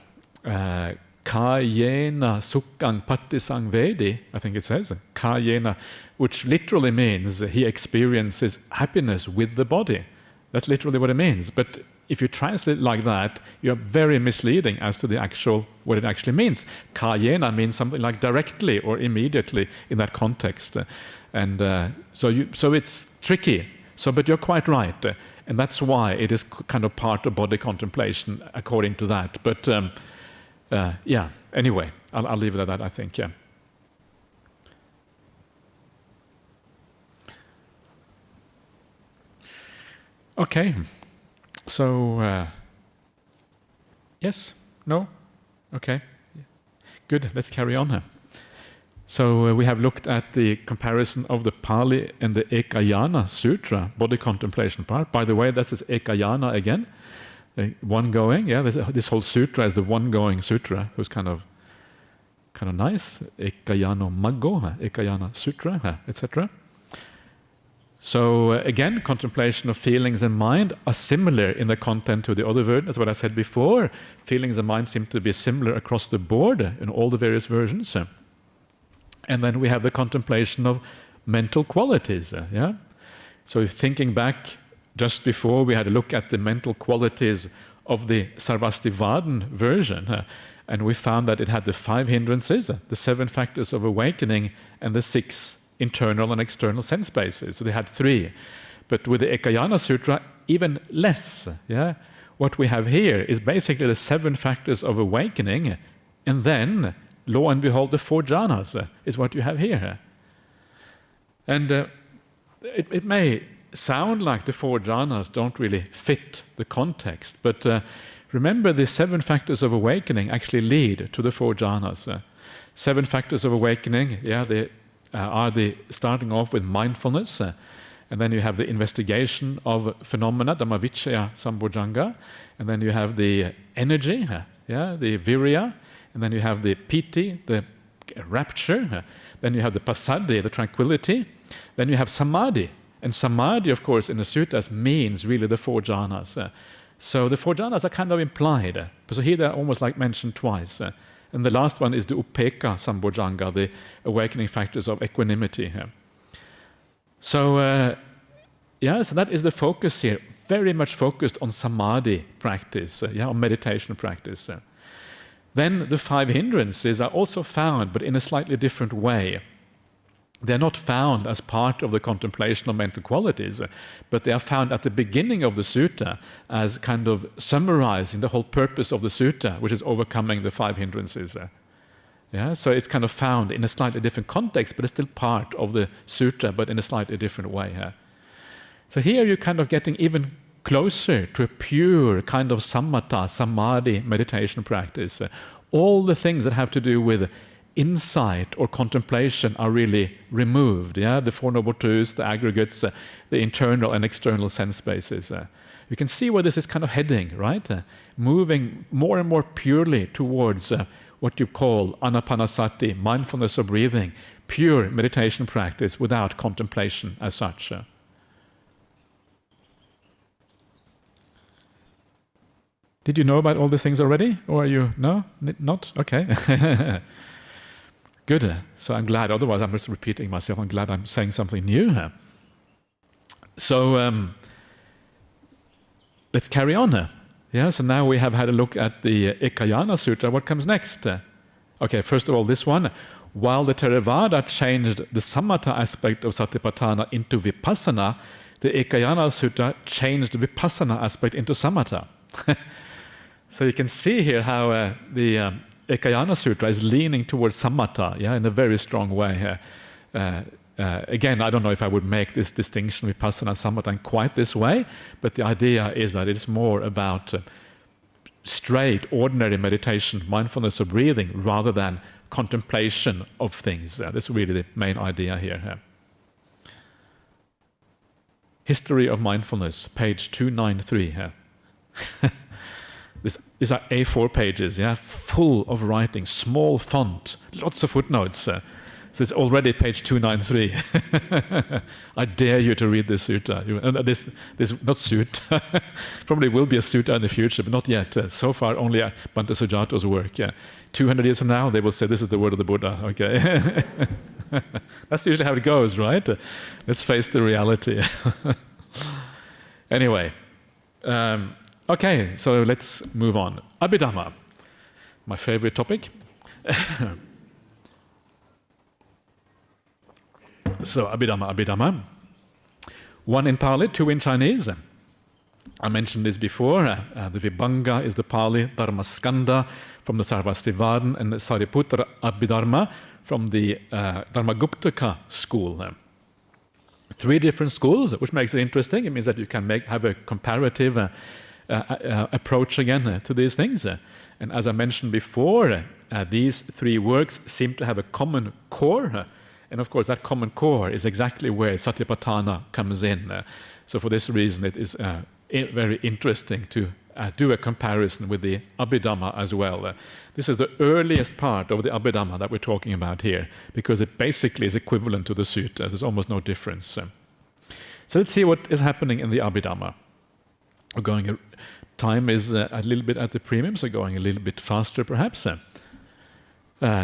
Kayena sukkang pattisang vedi, I think it says. Kayena, which literally means he experiences happiness with the body. That's literally what it means. But if you translate it like that, you're very misleading as to what it actually means. Kayena means something like directly or immediately in that context. And so it's tricky. But you're quite right. And that's why it is kind of part of body contemplation according to that. But anyway, I'll leave it at that, I think, Okay, so, yes? No? Okay, good, let's carry on. So we have looked at the comparison of the Pali and the Ekayana Sutra, body contemplation part. By the way, that is Ekayana again. One going, this whole sutra is the one going sutra, who's kind of nice. Ekayano Maggo, Ekayana Sutra, etc. So again, contemplation of feelings and mind are similar in the content to the other version. That's what I said before. Feelings and mind seem to be similar across the board in all the various versions. And then we have the contemplation of mental qualities. So thinking back, just before we had a look at the mental qualities of the Sarvastivadin version, and we found that it had the 5 hindrances, the 7 factors of awakening, and the 6 internal and external sense bases. So they had 3. But with the Ekayana Sutra, even less. Yeah? What we have here is basically the 7 factors of awakening, and then, lo and behold, the 4 jhanas is what you have here. And it may sound like the 4 jhanas don't really fit the context, but remember the 7 factors of awakening actually lead to the 4 jhanas. 7 factors of awakening, they are the starting off with mindfulness, and then you have the investigation of phenomena, Dhammavichaya Sambojjhanga, and then you have the energy, the virya, and then you have the piti, the rapture, then you have the passaddhi, the tranquility, then you have samadhi. And samadhi, of course, in the suttas means really the 4 jhanas. So the 4 jhanas are kind of implied. So here they're almost like mentioned twice. And the last one is the upekkha sambojjhanga, the awakening factors of equanimity. So, so that is the focus here, very much focused on samadhi practice, on meditation practice. Then the 5 hindrances are also found, but in a slightly different way. They're not found as part of the contemplation of mental qualities, but they are found at the beginning of the sutta as kind of summarizing the whole purpose of the sutta, which is overcoming the 5 hindrances. So it's kind of found in a slightly different context, but it's still part of the sutta, but in a slightly different way. So here you're kind of getting even closer to a pure kind of samatha, samadhi meditation practice. All the things that have to do with insight or contemplation are really removed. The 4 noble truths, the aggregates, the internal and external sense spaces. You can see where this is kind of heading, right? Moving more and more purely towards what you call anapanasati, mindfulness of breathing, pure meditation practice without contemplation as such. Did you know about all these things already? Or are you, no? Not? Okay. Good. So I'm glad, otherwise I'm just repeating myself. I'm glad I'm saying something new. So let's carry on. So now we have had a look at the Ekayana Sutra. What comes next? Okay, first of all, this one. While the Theravada changed the samatha aspect of Satipatthana into vipassana, the Ekayana Sutra changed the vipassana aspect into samatha. So you can see here how the Ekayana Sutra is leaning towards samatha, in a very strong way. Again, I don't know if I would make this distinction vipassana and samatha in quite this way, but the idea is that it's more about straight, ordinary meditation, mindfulness of breathing, rather than contemplation of things. That's really the main idea here. History of Mindfulness, page 293. These are A4 pages, full of writing, small font, lots of footnotes. So it's already page 293. I dare you to read this sutta. This not sutta, probably will be a sutta in the future, but not yet. So far, only Bhante Sujato's work. 200 years from now, they will say this is the word of the Buddha. Okay, that's usually how it goes, right? Let's face the reality. Anyway. Okay, so let's move on. Abhidhamma, my favorite topic. So, Abhidhamma. 1 in Pali, 2 in Chinese. I mentioned this before. The Vibhanga is the Pali, Dharmaskanda from the Sarvastivadin, and the Sariputra Abhidharma from the Dharmaguptaka school. 3 different schools, which makes it interesting. It means that you can have a comparative approach again to these things. And as I mentioned before, these 3 works seem to have a common core. And of course, that common core is exactly where Satipatthana comes in. So for this reason, it is very interesting to do a comparison with the Abhidhamma as well. This is the earliest part of the Abhidhamma that we're talking about here, because it basically is equivalent to the suttas. There's almost no difference. So let's see what is happening in the Abhidhamma. Time is a little bit at the premium, so going a little bit faster perhaps.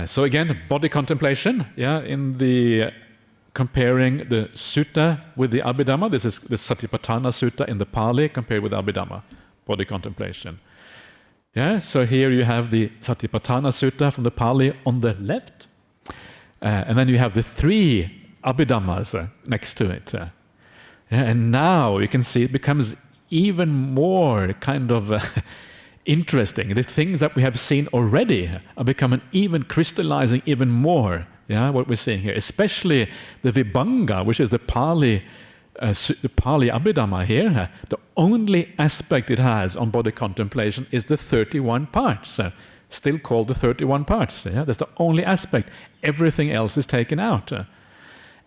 So again, body contemplation, in the comparing the sutta with the Abhidhamma. This is the Satipatthana Sutta in the Pali compared with the Abhidhamma, body contemplation. Yeah, so here you have the Satipatthana Sutta from the Pali on the left, and then you have the 3 Abhidhammas next to it. Yeah, and now you can see it becomes even more kind of interesting. The things that we have seen already are becoming even crystallizing even more. Yeah, what we're seeing here, especially the Vibhanga, which is the Pali Abhidhamma here. The only aspect it has on body contemplation is the 31 parts, still called the 31 parts. Yeah, that's the only aspect. Everything else is taken out, and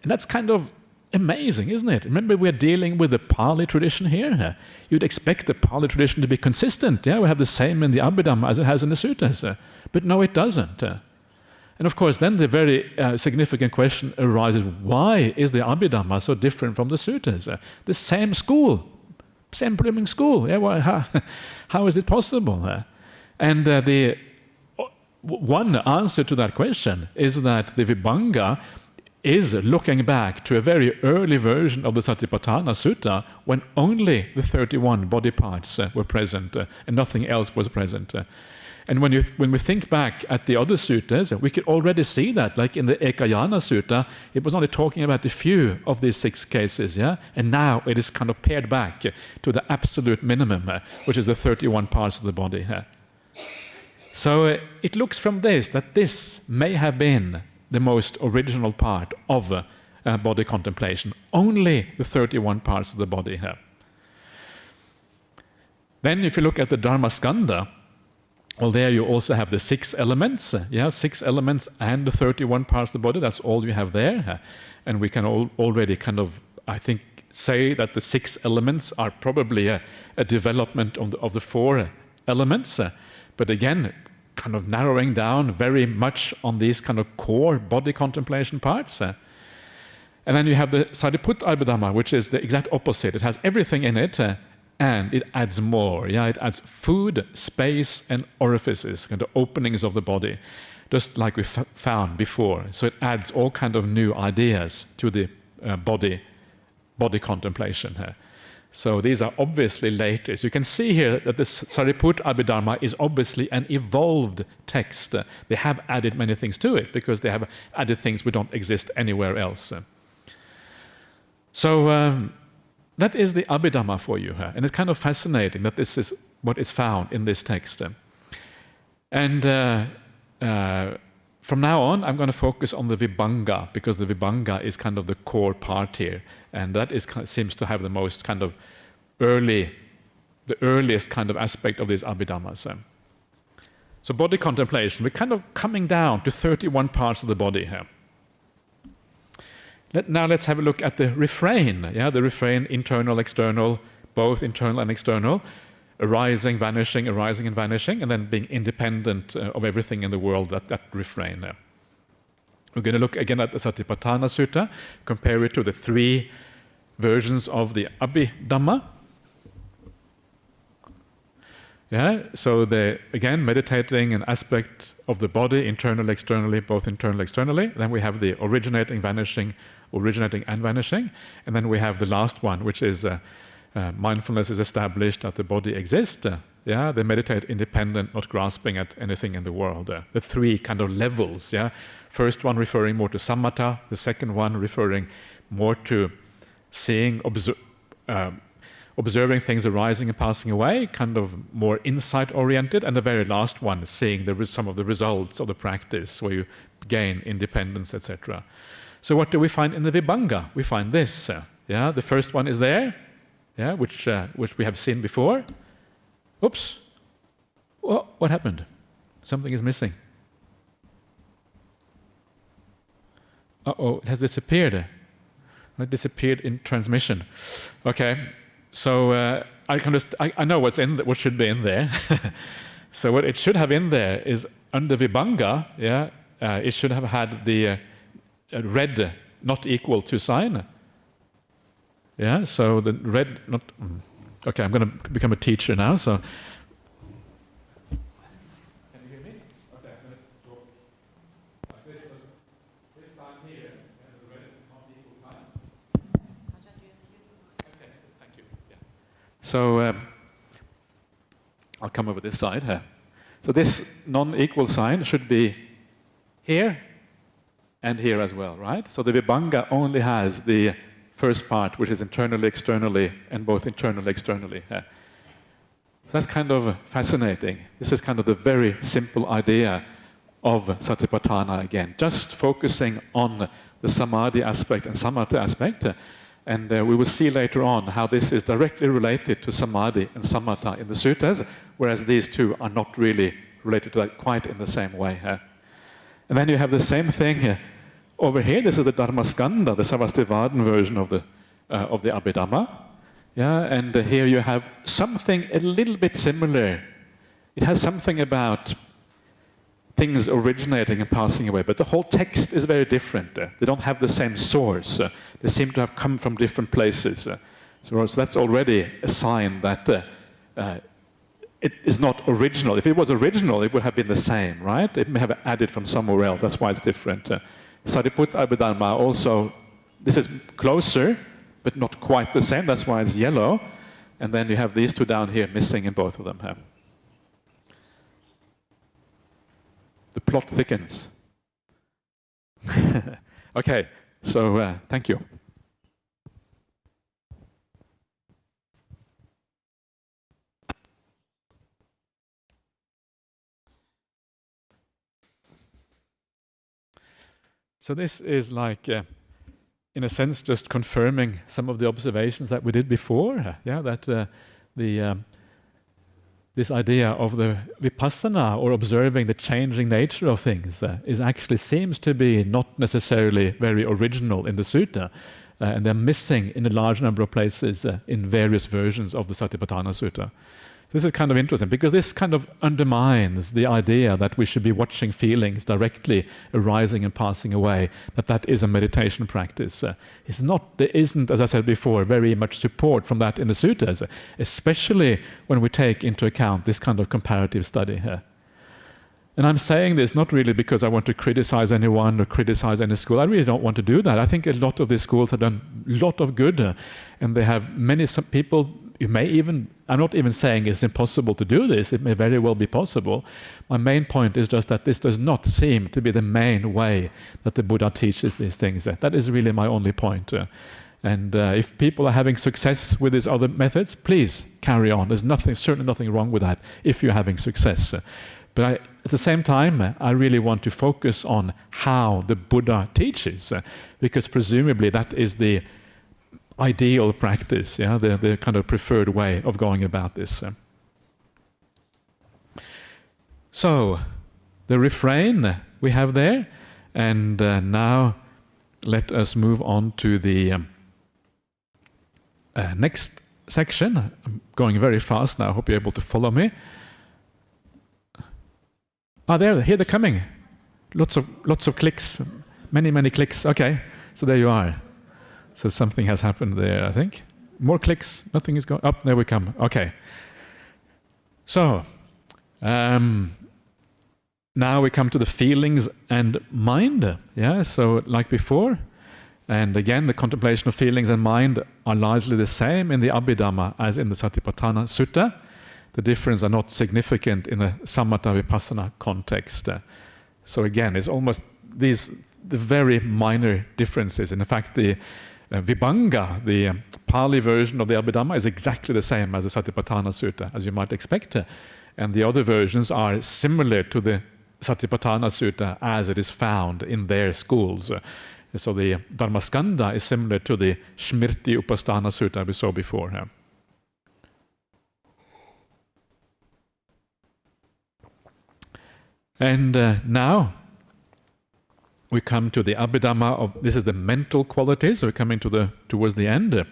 that's kind of amazing, isn't it? Remember, we're dealing with the Pali tradition here. You'd expect the Pali tradition to be consistent. Yeah, we have the same in the Abhidhamma as it has in the suttas, but no, it doesn't. And of course, then the very significant question arises: why is the Abhidhamma so different from the suttas? The same school, same blooming school. Yeah, well, how is it possible? And the one answer to that question is that the Vibhanga is looking back to a very early version of the Satipatthana Sutta when only the 31 body parts were present and nothing else was present. And when we think back at the other suttas, we could already see that, like in the Ekayana Sutta, it was only talking about a few of these 6 cases, yeah? And now it is kind of pared back to the absolute minimum, which is the 31 parts of the body. So it looks from this that this may have been the most original part of body contemplation, only the 31 parts of the body here. Then if you look at the Dharmaskandha, well, there you also have the 6 elements, 6 elements and the 31 parts of the body. That's all you have there, and we can already kind of, I think, say that the 6 elements are probably a development of the 4 elements, but again, kind of narrowing down very much on these kind of core body contemplation parts. And then you have the Sariputta Abhidhamma, which is the exact opposite. It has everything in it, and it adds more. Yeah, it adds food, space, and orifices, kind of openings of the body, just like we found before. So it adds all kind of new ideas to the body contemplation here. So these are obviously later. So you can see here that the Sariputta Abhidhamma is obviously an evolved text. They have added many things to it because they have added things which don't exist anywhere else. So that is the Abhidhamma for you here. And it's kind of fascinating that this is what is found in this text. And from now on, I'm going to focus on the Vibhanga, because the Vibhanga is kind of the core part here. And that seems to have the most kind of the earliest kind of aspect of these Abhidhammas. So body contemplation, we're kind of coming down to 31 parts of the body here. Now let's have a look at the refrain. Yeah, the refrain, internal, external, both internal and external, arising, vanishing, and then being independent of everything in the world, that refrain. We're going to look again at the Satipatthana Sutta, compare it to the 3 versions of the Abhidhamma. Yeah, so again, meditating an aspect of the body, internal, externally, both internal, externally. Then we have the originating and vanishing. And then we have the last one, which is mindfulness is established that the body exists. They meditate independent, not grasping at anything in the world. The 3 kind of levels. First one referring more to samatha, the second one referring more to seeing, observing things arising and passing away, kind of more insight-oriented, and the very last one seeing some of the results of the practice, where you gain independence, etc. So what do we find in the Vibhanga? We find this. The first one is there, which we have seen before. Oops. What happened? Something is missing. Uh-oh, it has disappeared. It disappeared in transmission. Okay, so I know what should be in there. So what it should have in there is under Vibhanga. It should have had the red not equal to sign. So the red not. Okay, I'm going to become a teacher now. So. Can you hear me? Okay, I'm going to talk like this. So this sign here and the red not equal sign. Ajahn, do you have to use the mic? Okay, thank you. So I'll come over this side here. So this non-equal sign should be here and here as well, right? So the Vibhanga only has the first part, which is internally, externally, and both internally, externally. So that's kind of fascinating. This is kind of the very simple idea of Satipatthana again, just focusing on the samadhi aspect and samatha aspect. And we will see later on how this is directly related to samadhi and samatha in the suttas, whereas these two are not really related to that quite in the same way. And then you have the same thing over here. This is the Dharmaskanda, the Sarvastivadin version of the Abhidhamma. Yeah, and here you have something a little bit similar. It has something about things originating and passing away, but the whole text is very different. They don't have the same source. They seem to have come from different places. So that's already a sign that it is not original. If it was original, it would have been the same, right? It may have added from somewhere else. That's why it's different. Sariputta Abhidhamma also, this is closer, but not quite the same. That's why it's yellow. And then you have these two down here missing in both of them. The plot thickens. Okay, so thank you. So this is like, in a sense, just confirming some of the observations that we did before. Yeah, that this idea of the vipassana, or observing the changing nature of things, seems to be not necessarily very original in the sutta, and they're missing in a large number of places in various versions of the Satipatthana Sutta. This is kind of interesting, because this kind of undermines the idea that we should be watching feelings directly arising and passing away, that is a meditation practice. There isn't, as I said before, very much support from that in the suttas, especially when we take into account this kind of comparative study here. And I'm saying this not really because I want to criticize anyone or criticize any school. I really don't want to do that. I think a lot of these schools have done a lot of good, and they have some people. You may even, I'm not even saying it's impossible to do this, it may very well be possible. My main point is just that this does not seem to be the main way that the Buddha teaches these things. That is really my only point. And if people are having success with these other methods, please carry on. There's certainly nothing wrong with that if you're having success. But at the same time, I really want to focus on how the Buddha teaches, because presumably that is the ideal practice, yeah, the kind of preferred way of going about this. So, the refrain we have there, and now let us move on to the next section. I'm going very fast now, I hope you're able to follow me. Here they're coming. Lots of clicks, many clicks. Okay, so there you are. So something has happened there, I think. More clicks, nothing is going up. There we come. Okay. So, now we come to the feelings and mind. Yeah, so like before, and again, the contemplation of feelings and mind are largely the same in the Abhidhamma as in the Satipatthana Sutta. The difference are not significant in the samatha vipassana context. So again, it's almost the very minor differences. In fact, the Vibhanga, the Pali version of the Abhidhamma, is exactly the same as the Satipatthana Sutta, as you might expect. And the other versions are similar to the Satipatthana Sutta as it is found in their schools. So the Dharmaskanda is similar to the Smriti Upasthana Sutta we saw before. And now we come to the Abhidhamma of, this is the mental qualities, so we're coming towards the end,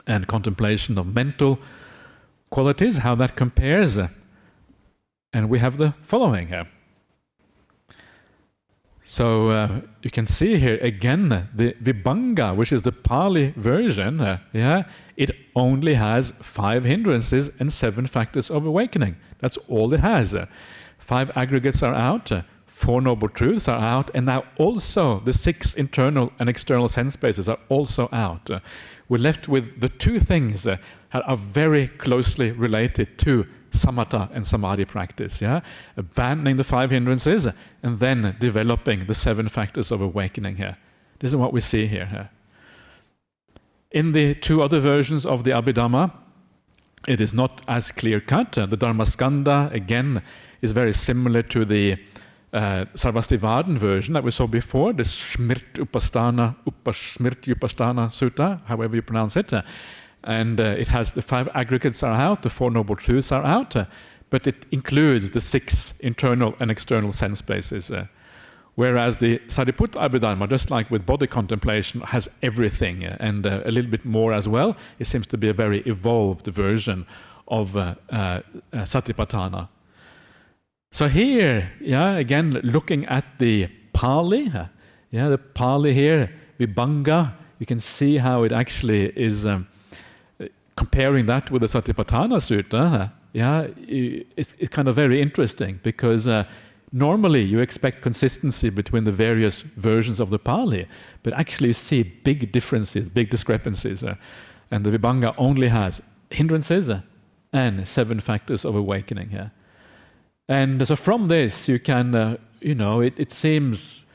and contemplation of mental qualities, how that compares. And we have the following here. So you can see here again the Vibhanga, which is the Pali version, it only has 5 hindrances and 7 factors of awakening. That's all it has. 5 aggregates are out, 4 noble truths are out, and now also the 6 internal and external sense bases are also out. We're left with the 2 things that are very closely related to samatha and samadhi practice, yeah? Abandoning the 5 hindrances and then developing the 7 factors of awakening here. This is what we see here. In the 2 other versions of the Abhidhamma, it is not as clear-cut. The Dharmaskanda, again, is very similar to the Sarvastivadin version that we saw before, the Smrti Upasthana Sutta, however you pronounce it. And it has the 5 aggregates are out, the 4 noble truths are out, but it includes the 6 internal and external sense bases. Whereas the Sariputta Abhidhamma, just like with body contemplation, has everything and a little bit more as well. It seems to be a very evolved version of Satipatthana. So here, again, looking at the Pali, the Pali here, Vibhanga, you can see how it actually is comparing that with the Satipatthana Sutta. It's kind of very interesting because normally you expect consistency between the various versions of the Pali, but actually you see big differences, big discrepancies. And the Vibhanga only has hindrances and 7 factors of awakening here. And so from this you can, it seems,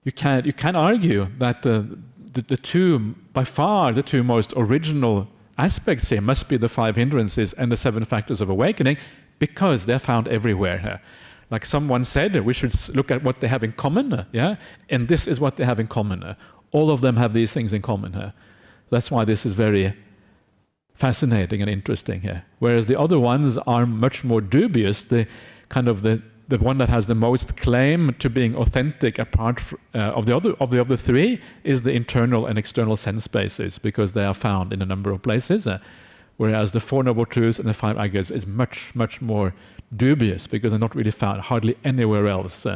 you can argue that the 2, by far the 2 most original aspects here must be the 5 hindrances and the 7 factors of awakening, because they're found everywhere here. Like someone said, we should look at what they have in common, and this is what they have in common. All of them have these things in common. That's why this is very fascinating and interesting here. Whereas the other ones are much more dubious. The one that has the most claim to being authentic, apart of the other 3, is the internal and external sense bases, because they are found in a number of places. Whereas the 4 noble truths and the 5 aggregates is much, much more dubious, because they're not really found hardly anywhere else.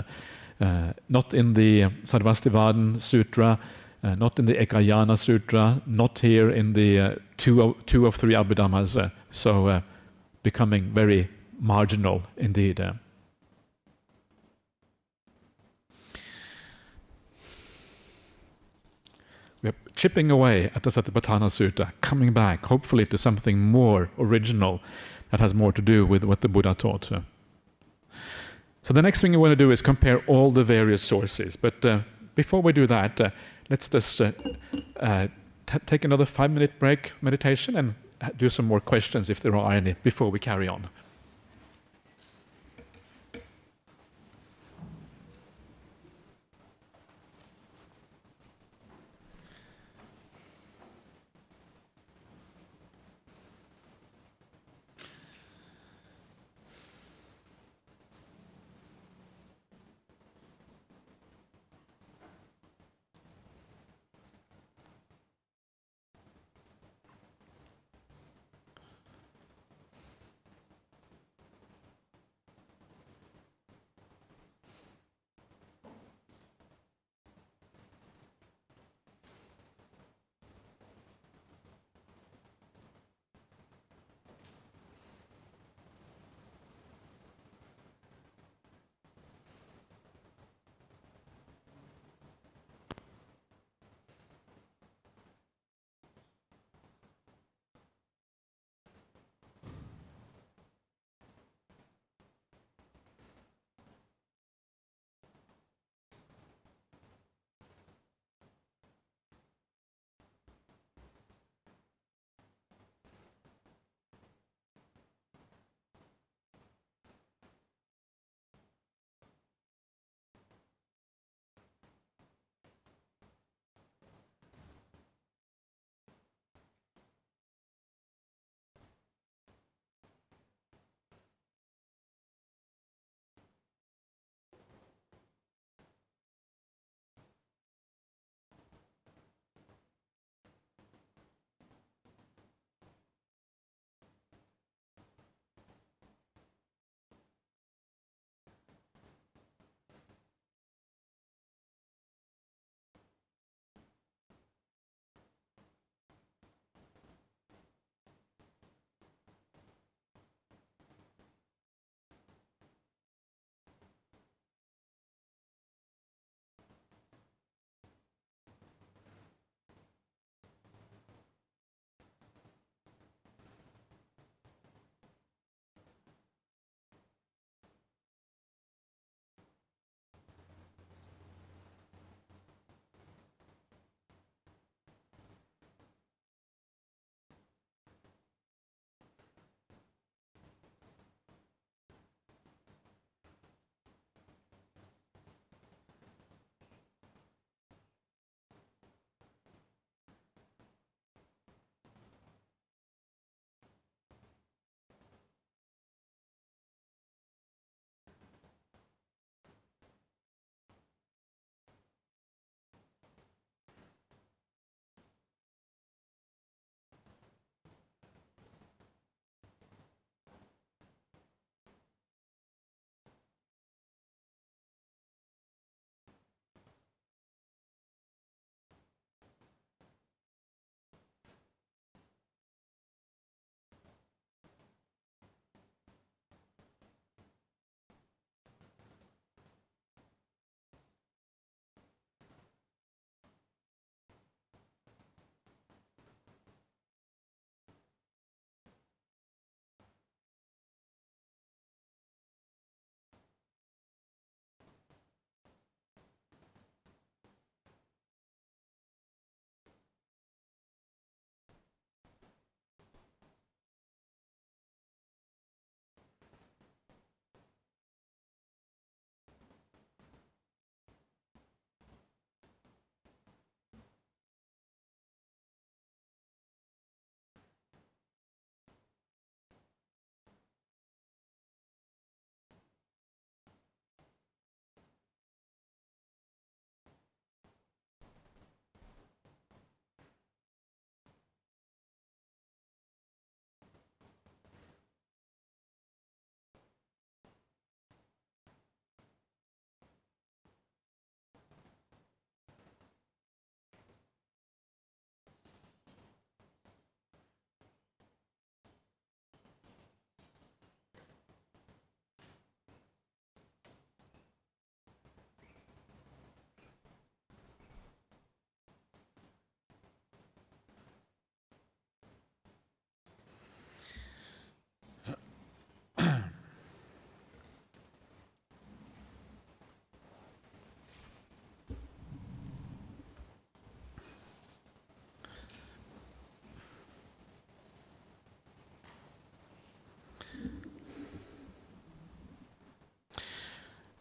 Not in the Sarvastivadin Sutra, not in the Ekayana Sutra, not here in the 2 of 3 Abhidhammas. So becoming very marginal indeed. We're chipping away at the Satipatthana Sutta, coming back hopefully to something more original that has more to do with what the Buddha taught. So the next thing we want to do is compare all the various sources. But before we do that, let's just take another 5-minute break meditation and do some more questions if there are any before we carry on.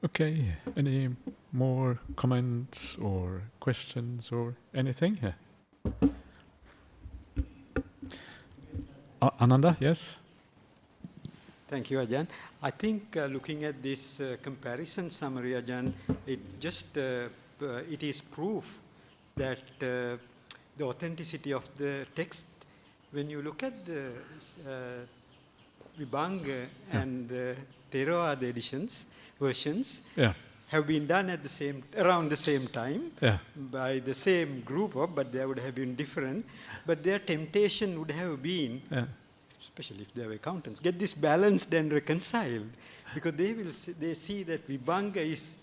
Okay, any more comments or questions or anything? Yeah. Ananda, yes? Thank you, Ajahn. I think looking at this comparison summary, Ajahn, it is proof that the authenticity of the text, when you look at the Vibhanga and the Theravada versions, Yeah. have been done at around the same time Yeah. by the same group but they would have been different. But their temptation would have been, especially if they were accountants, get this balanced and reconciled, because they see that Vibhanga is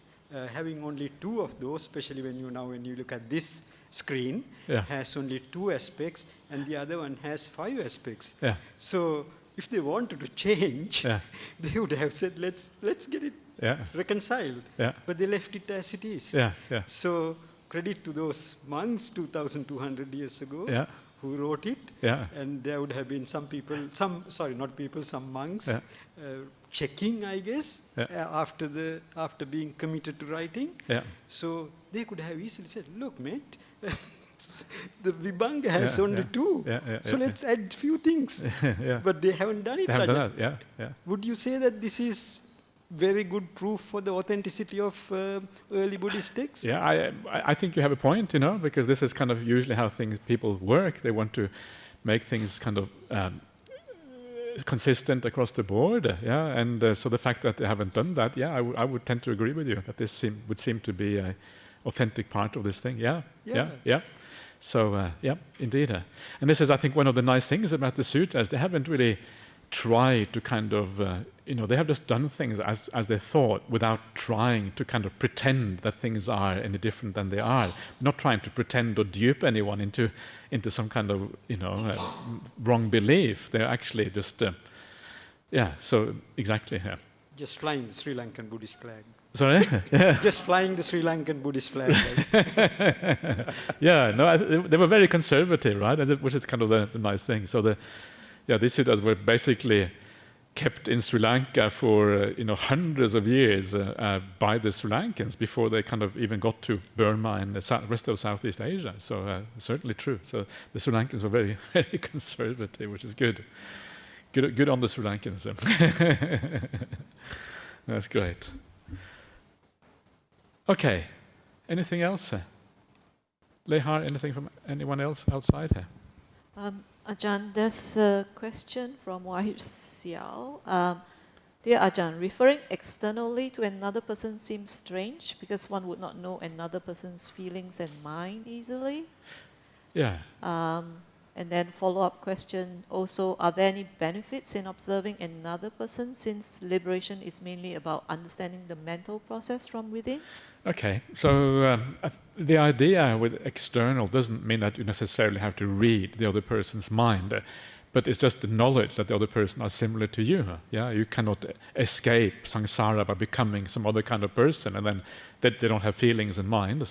having only two of those, especially when you look at this screen, has only two aspects, and the other one has 5 aspects. Yeah. So if they wanted to change, they would have said, let's get it reconciled. Yeah. But they left it as it is. Yeah. Yeah. So credit to those monks 2,200 years ago who wrote it. Yeah. And there would have been some monks checking, I guess, after being committed to writing. Yeah. So they could have easily said, look, mate, the Vibhanga has only 2. So let's add few things. But they haven't done it. They haven't done that. Yeah. Would you say that this is very good proof for the authenticity of early Buddhist texts? Yeah, I think you have a point, because this is kind of usually how people work. They want to make things kind of consistent across the board. And so the fact that they haven't done that, I would tend to agree with you that this would seem to be an authentic part of this thing. Yeah. So, indeed. And this is, I think, one of the nice things about the sutras. They haven't really tried to kind of, they have just done things as they thought without trying to kind of pretend that things are any different than they are. Not trying to pretend or dupe anyone into some kind of, wrong belief. They're actually just, so exactly. Yeah. Just flying the Sri Lankan Buddhist flag. Sorry? Just flying the Sri Lankan Buddhist flag. They were very conservative, right? Which is kind of the nice thing. So these sutras were basically kept in Sri Lanka for hundreds of years by the Sri Lankans before they kind of even got to Burma and the rest of Southeast Asia. So certainly true. So the Sri Lankans were very, very conservative, which is good. Good on the Sri Lankans. That's great. Okay. Anything else? Lehar, anything from anyone else outside here? Ajahn, there's a question from Wahid Xiao. Dear Ajahn, referring externally to another person seems strange because one would not know another person's feelings and mind easily. Yeah. And then follow-up question also, are there any benefits in observing another person since liberation is mainly about understanding the mental process from within? Okay, so the idea with external doesn't mean that you necessarily have to read the other person's mind, but it's just the knowledge that the other person are similar to you. Yeah, you cannot escape samsara by becoming some other kind of person, and then they don't have feelings and mind.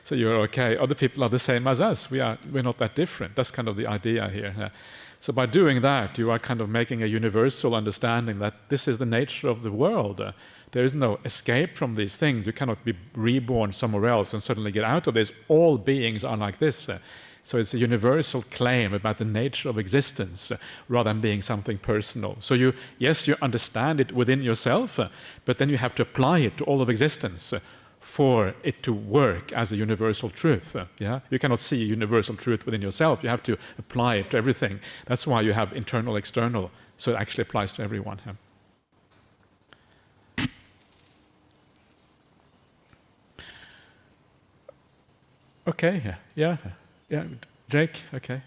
So you're okay. Other people are the same as us. We're not that different. That's kind of the idea here. So by doing that, you are kind of making a universal understanding that this is the nature of the world. There is no escape from these things. You cannot be reborn somewhere else and suddenly get out of this. All beings are like this. So it's a universal claim about the nature of existence rather than being something personal. So you understand it within yourself, but then you have to apply it to all of existence for it to work as a universal truth. You cannot see a universal truth within yourself. You have to apply it to everything. That's why you have internal, external. So it actually applies to everyone. Okay, yeah, Jake, okay.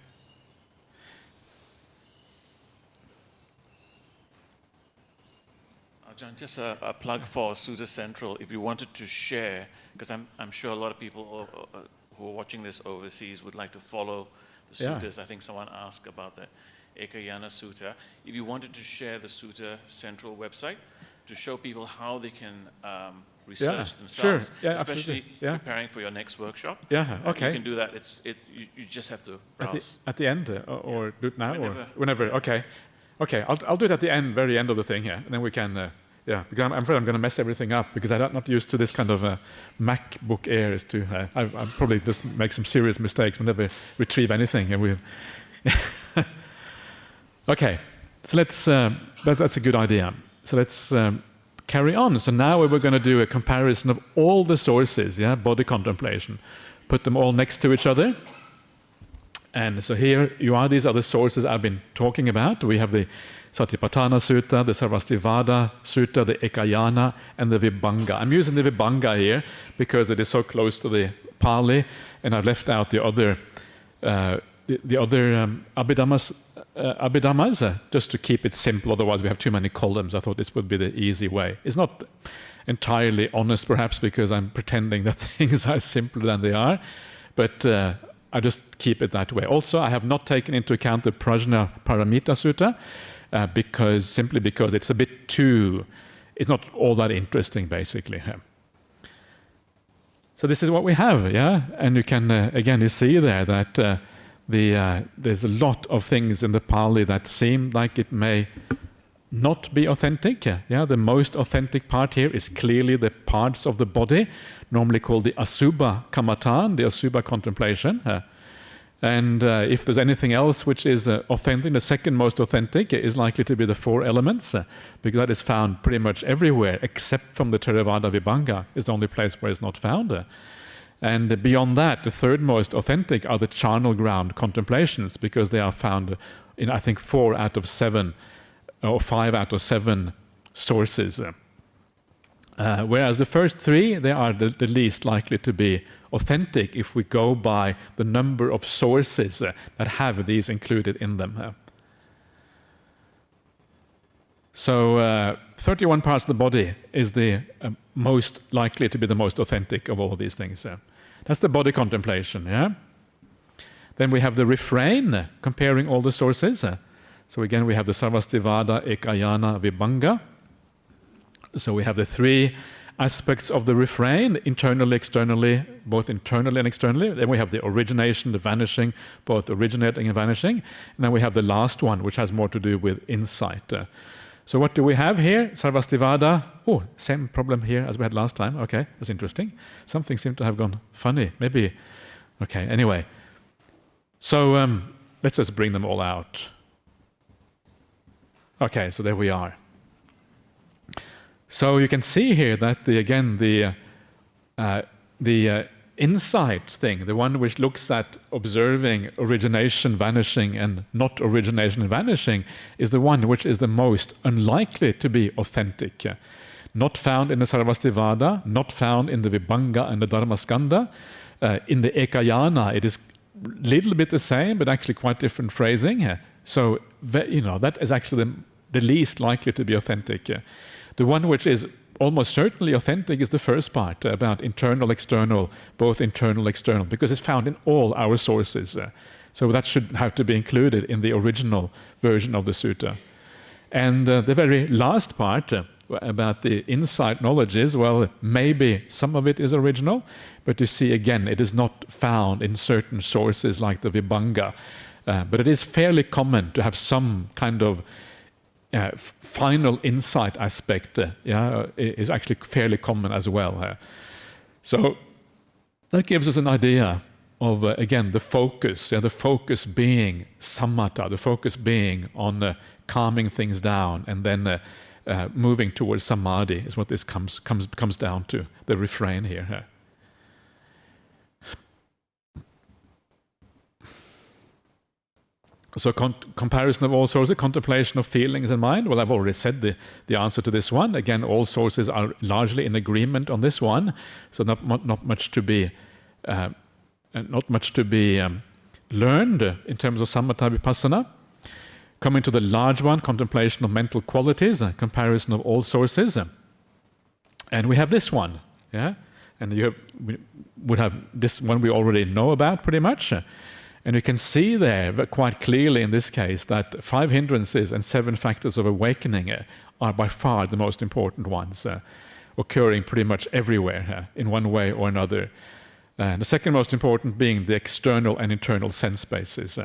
Ajahn, just a plug for Sutta Central. If you wanted to share, because I'm sure a lot of people who are watching this overseas would like to follow the suttas. I think someone asked about the Ekayana Sutta. If you wanted to share the Sutta Central website to show people how they can research themselves, especially preparing for your next workshop. Okay. You can do that. You just have to browse. At the end, or do it now, whenever. Okay, I'll do it at the end, very end of the thing here, and then we can Yeah, because I'm afraid I'm going to mess everything up because I'm not used to this kind of MacBook Airs. I probably just make some serious mistakes. We'll never retrieve anything. And okay, so let's. That's a good idea. So let's carry on. So now we're going to do a comparison of all the sources. Yeah, body contemplation. Put them all next to each other. And so here you are. These are the sources I've been talking about. We have the Satipatthana Sutta, the Sarvastivada Sutta, the Ekayana, and the Vibhanga. I'm using the Vibhanga here because it is so close to the Pali, and I've left out the other Abhidhammas, just to keep it simple. Otherwise, we have too many columns. I thought this would be the easy way. It's not entirely honest, perhaps, because I'm pretending that things are simpler than they are, but I just keep it that way. Also, I have not taken into account the Prajna Paramita Sutta, simply because it's a bit too, it's not all that interesting, basically. So this is what we have, yeah? And you can, again, you see there that there's a lot of things in the Pali that seem like it may not be authentic. Yeah, the most authentic part here is clearly the parts of the body, normally called the Asubha Kamatan, the Asubha contemplation. And if there's anything else which is authentic, the second most authentic is likely to be the four elements, because that is found pretty much everywhere, except from the Theravada Vibhanga, is the only place where it's not found. And beyond that, the third most authentic are the charnel ground contemplations, because they are found in, I think, 4 out of 7, or 5 out of 7 sources. Whereas the first 3, they are the least likely to be authentic if we go by the number of sources that have these included in them. So 31 parts of the body is the most likely to be the most authentic of all of these things. That's the body contemplation. Yeah. Then we have the refrain, comparing all the sources. So again, we have the Sarvastivada, Ekayana, Vibhanga. So we have the 3 aspects of the refrain, internally, externally, both internally and externally. Then we have the origination, the vanishing, both originating and vanishing. And then we have the last one, which has more to do with insight. So what do we have here? Sarvastivada. Oh, same problem here as we had last time. Okay, that's interesting. Something seemed to have gone funny. Maybe. Okay, anyway. So let's just bring them all out. Okay, so there we are. So you can see here that the insight thing, the one which looks at observing origination, vanishing, and not origination and vanishing, is the one which is the most unlikely to be authentic. Not found in the Sarvastivada, not found in the Vibhanga and the Dharmaskanda. In the Ekayana, it is a little bit the same, but actually quite different phrasing. So, that is actually the least likely to be authentic. The one which is almost certainly authentic is the first part, about internal, external, both internal, external, because it's found in all our sources. So that should have to be included in the original version of the sutta. And the very last part, about the insight knowledge is, well, maybe some of it is original, but you see again, it is not found in certain sources like the Vibhanga. But it is fairly common to have some kind of final insight aspect is actually fairly common as well. So that gives us an idea of, again, the focus being samatha, the focus being on calming things down, and then moving towards samadhi is what this comes down to, the refrain here. So comparison of all sources, contemplation of feelings and mind. Well, I've already said the answer to this one. Again, all sources are largely in agreement on this one, so not much to be learned in terms of samatha vipassana. Coming to the large one, contemplation of mental qualities, comparison of all sources, and we have this one, yeah. And we would have this one we already know about pretty much. And you can see there quite clearly in this case that 5 hindrances and 7 factors of awakening are by far the most important ones, occurring pretty much everywhere in one way or another. The second most important being the external and internal sense bases.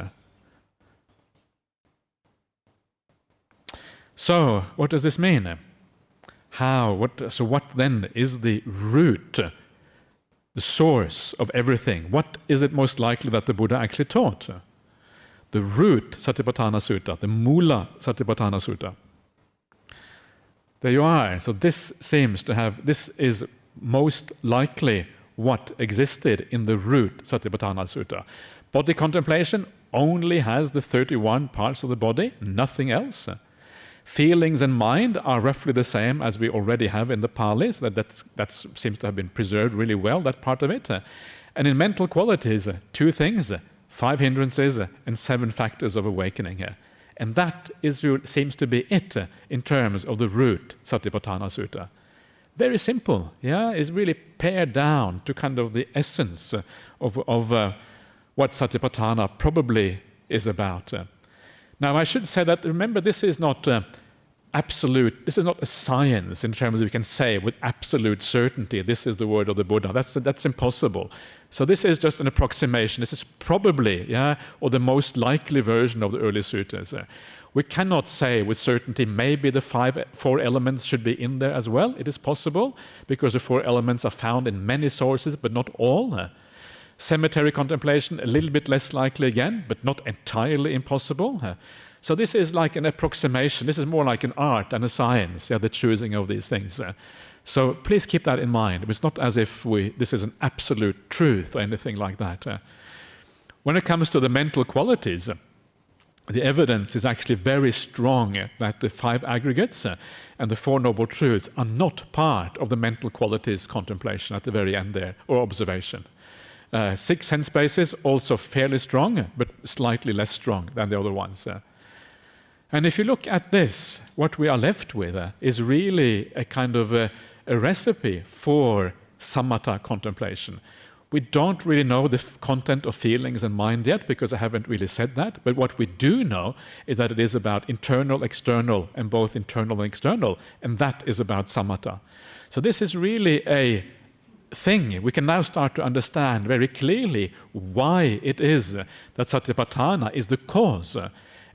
So, what does this mean? So what then is the root, the source of everything? What is it most likely that the Buddha actually taught? The root Satipatthana Sutta, the Mula Satipatthana Sutta. There you are. So this is most likely what existed in the root Satipatthana Sutta. Body contemplation only has the 31 parts of the body, nothing else. Feelings and mind are roughly the same as we already have in the Pali, so that seems to have been preserved really well, that part of it. And in mental qualities, 2 things, 5 hindrances and 7 factors of awakening. And that seems to be it in terms of the root Satipatthana Sutta. Very simple, yeah? It's really pared down to kind of the essence of what Satipatthana probably is about. Now, I should say that, remember, this is not absolute, this is not a science in terms of we can say with absolute certainty, this is the word of the Buddha. That's impossible. So this is just an approximation. This is probably, or the most likely version of the early sutras. We cannot say with certainty maybe the 4 elements should be in there as well. It is possible, because the 4 elements are found in many sources, but not all. Cemetery contemplation, a little bit less likely again, but not entirely impossible. So this is like an approximation. This is more like an art than a science, the choosing of these things. So please keep that in mind. It's not as if this is an absolute truth or anything like that. When it comes to the mental qualities, the evidence is actually very strong that the 5 aggregates and the 4 noble truths are not part of the mental qualities contemplation at the very end there, or observation. 6 sense spaces, also fairly strong, but slightly less strong than the other ones. And if you look at this, what we are left with is really a kind of a recipe for samatha contemplation. We don't really know the content of feelings and mind yet, because I haven't really said that. But what we do know is that it is about internal, external, and both internal and external, and that is about samatha. So this is really a thing. We can now start to understand very clearly why it is that Satipatthana is the cause.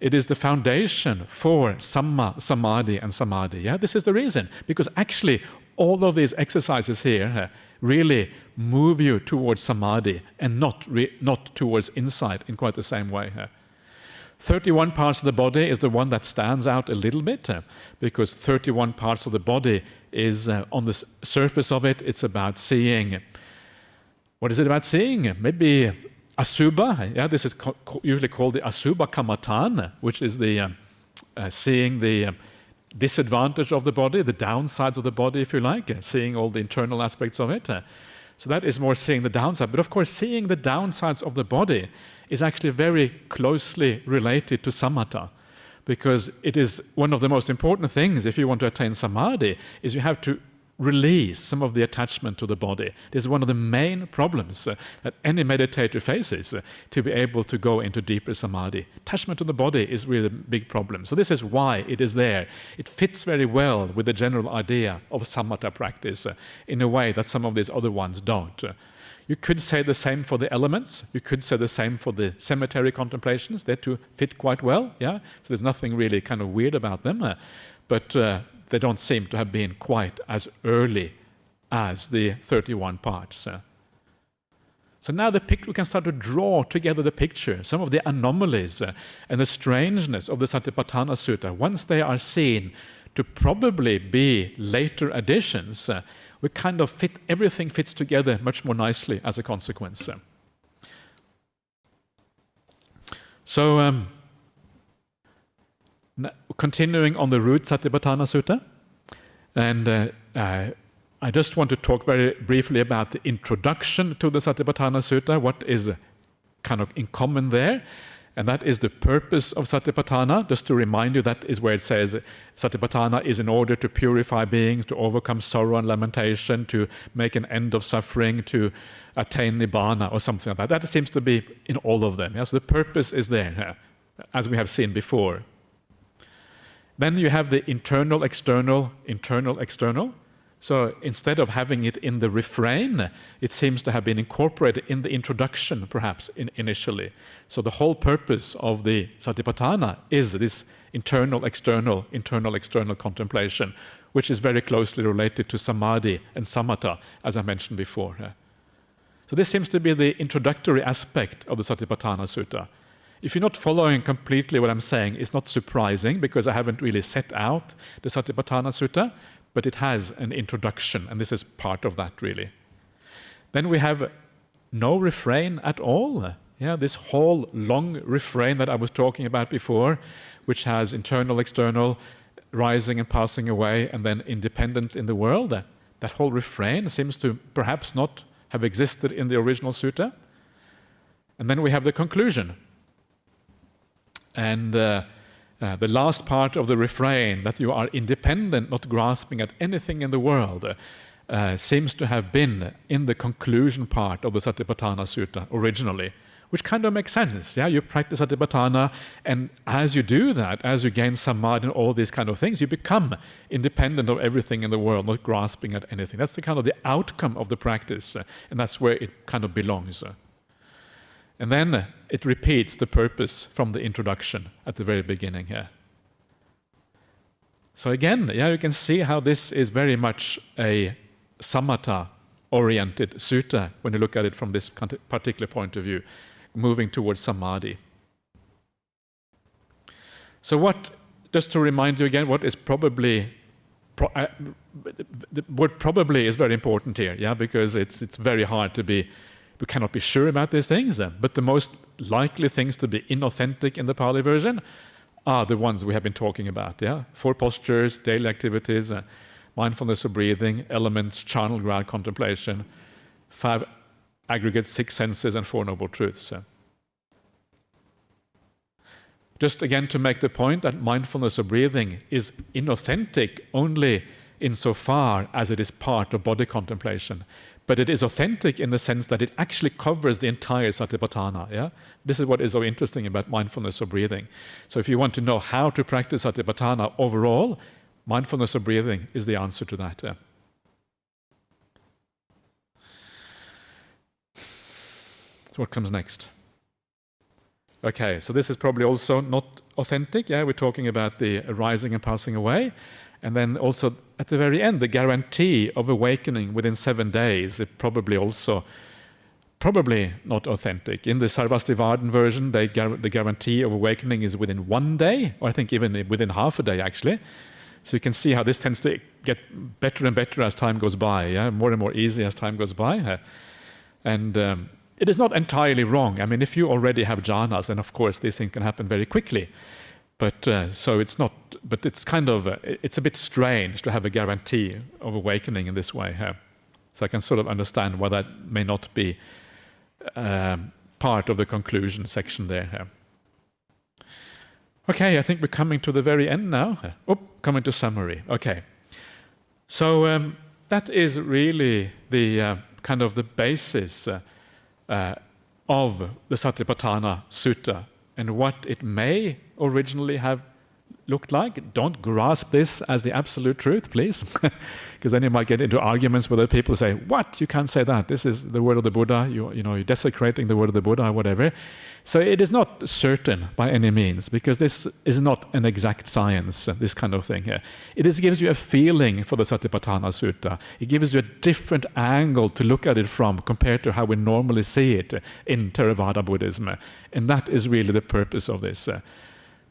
It is the foundation for Samma, Samadhi, and Samadhi. This is the reason, because actually all of these exercises here really move you towards Samadhi and not towards insight in quite the same way. 31 parts of the body is the one that stands out a little bit, because 31 parts of the body is on the surface of it, it's about seeing. What is it about seeing? Maybe Asubha. This is usually called the Asubha Kamatan, which is the seeing the disadvantage of the body, the downsides of the body, if you like, seeing all the internal aspects of it. So that is more seeing the downside. But of course, seeing the downsides of the body is actually very closely related to samatha, because it is one of the most important things if you want to attain samadhi, is you have to release some of the attachment to the body. This is one of the main problems that any meditator faces, to be able to go into deeper samadhi. Attachment to the body is really a big problem. So this is why it is there. It fits very well with the general idea of samatha practice in a way that some of these other ones don't. You could say the same for the elements. You could say the same for the cemetery contemplations. They too fit quite well. So there's nothing really kind of weird about them. But they don't seem to have been quite as early as the 31 parts. So now we can start to draw together the picture, some of the anomalies and the strangeness of the Satipatthana Sutta. Once they are seen to probably be later additions, we kind of everything fits together much more nicely as a consequence. So, continuing on the root Satipatthana Sutta, and I just want to talk very briefly about the introduction to the Satipatthana Sutta, what is kind of in common there, and that is the purpose of Satipatthana. Just to remind you, that is where it says Satipatthana is in order to purify beings, to overcome sorrow and lamentation, to make an end of suffering, to attain Nibbana, or something like that. That seems to be in all of them. So the purpose is there, as we have seen before. Then you have the internal, external, internal, external. So instead of having it in the refrain, it seems to have been incorporated in the introduction, perhaps, initially. So the whole purpose of the Satipatthana is this internal, external contemplation, which is very closely related to samadhi and samatha, as I mentioned before. So this seems to be the introductory aspect of the Satipatthana Sutta. If you're not following completely what I'm saying, it's not surprising, because I haven't really set out the Satipatthana Sutta, but it has an introduction, and this is part of that, really. Then we have no refrain at all. Yeah, this whole long refrain that I was talking about before, which has internal, external, rising and passing away, and then independent in the world. That whole refrain seems to perhaps not have existed in the original sutta. And then we have the conclusion. And the last part of the refrain, that you are independent, not grasping at anything in the world, seems to have been in the conclusion part of the Satipatthana Sutta originally, which kind of makes sense. Yeah, you practice Satipatthana, and as you do that, as you gain samadhi and all these kind of things, you become independent of everything in the world, not grasping at anything. That's the kind of the outcome of the practice, and that's where it kind of belongs. And then it repeats the purpose from the introduction at the very beginning here. So again, yeah, you can see how this is very much a samatha-oriented sutta when you look at it from this particular point of view, moving towards samadhi. So what, just to remind you again, what is probably, the word probably is very important here, yeah, because it's very hard to be, we cannot be sure about these things, but the most likely things to be inauthentic in the Pali version are the ones we have been talking about, yeah? 4 postures, daily activities, mindfulness of breathing, elements, charnel ground contemplation, 5 aggregates, 6 senses, and 4 noble truths. Just again to make the point that mindfulness of breathing is inauthentic only insofar as it is part of body contemplation. But it is authentic in the sense that it actually covers the entire Satipatthana. Yeah? This is what is so interesting about mindfulness of breathing. So if you want to know how to practice Satipatthana overall, mindfulness of breathing is the answer to that. So what comes next? Okay, so this is probably also not authentic. Yeah, we're talking about the arising and passing away. And then also at the very end, the guarantee of awakening within 7 days is probably not authentic. In the Sarvastivardhan version, the guarantee of awakening is within 1 day, or I think even within half a day actually. So you can see how this tends to get better and better as time goes by, yeah? More and more easy as time goes by. And it is not entirely wrong. I mean, if you already have jhanas, then of course these things can happen very quickly. But so it's not. But it's kind of it's a bit strange to have a guarantee of awakening in this way. So I can sort of understand why that may not be part of the conclusion section there. Okay, I think we're coming to the very end now. Coming to summary. Okay, so that is really the kind of the basis of the Satipatthana Sutta and what it may originally have looked like. Don't grasp this as the absolute truth, please, because then you might get into arguments where people say, "What? You can't say that. This is the word of the Buddha. You're desecrating the word of the Buddha, or whatever." So it is not certain by any means, because this is not an exact science. This kind of thing here. It gives you a feeling for the Satipatthana Sutta. It gives you a different angle to look at it from compared to how we normally see it in Theravada Buddhism, and that is really the purpose of this.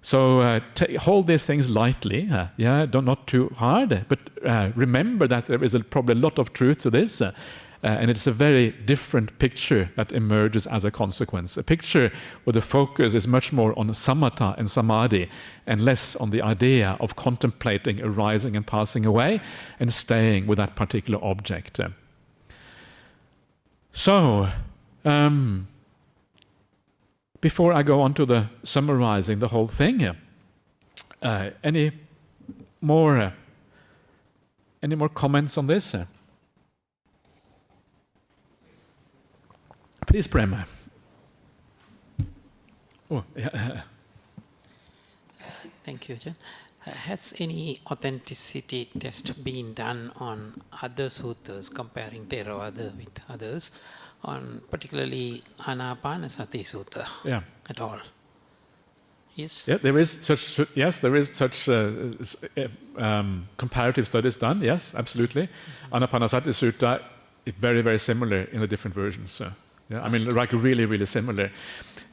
So hold these things lightly, not too hard, but remember that there is probably a lot of truth to this, and it's a very different picture that emerges as a consequence. A picture where the focus is much more on samatha and samadhi, and less on the idea of contemplating arising and passing away, and staying with that particular object. So, before I go on to the summarizing the whole thing here, any more comments on this? Please, Prema. Oh, yeah. Thank you, Ajahn. Has any authenticity test been done on other suttas, comparing Theravada with others, on particularly Anapanasati Sutta at all? Yes. Yeah, there is such. Yes, there is such comparative studies done. Yes, absolutely. Anapanasati Sutta is very, very similar in the different versions. Yeah, I mean, like really, really similar.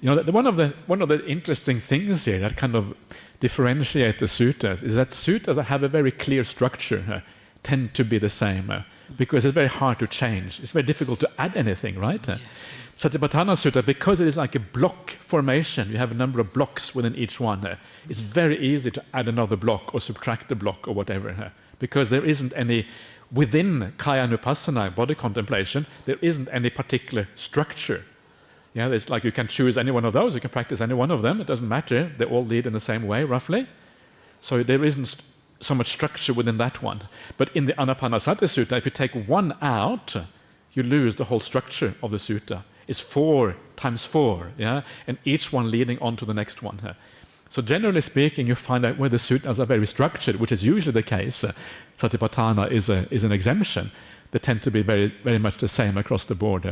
You know, one of the interesting things here that kind of differentiate the suttas is that suttas that have a very clear structure tend to be the same because it's very hard to change. It's very difficult to add anything, right? Satipatthana Sutta, because it is like a block formation, you have a number of blocks within each one. It's very easy to add another block or subtract a block or whatever, because there isn't any, within Kaya Nupassana, body contemplation, there isn't any particular structure. Yeah, it's like you can choose any one of those, you can practice any one of them, it doesn't matter, they all lead in the same way, roughly. So there isn't so much structure within that one. But in the Anapanasati Sutta, if you take one out, you lose the whole structure of the sutta. It's 4 times 4, yeah, and each one leading on to the next one. So generally speaking, you find that where the suttas are very structured, which is usually the case, Satipatthana is an exemption. They tend to be very, very much the same across the board.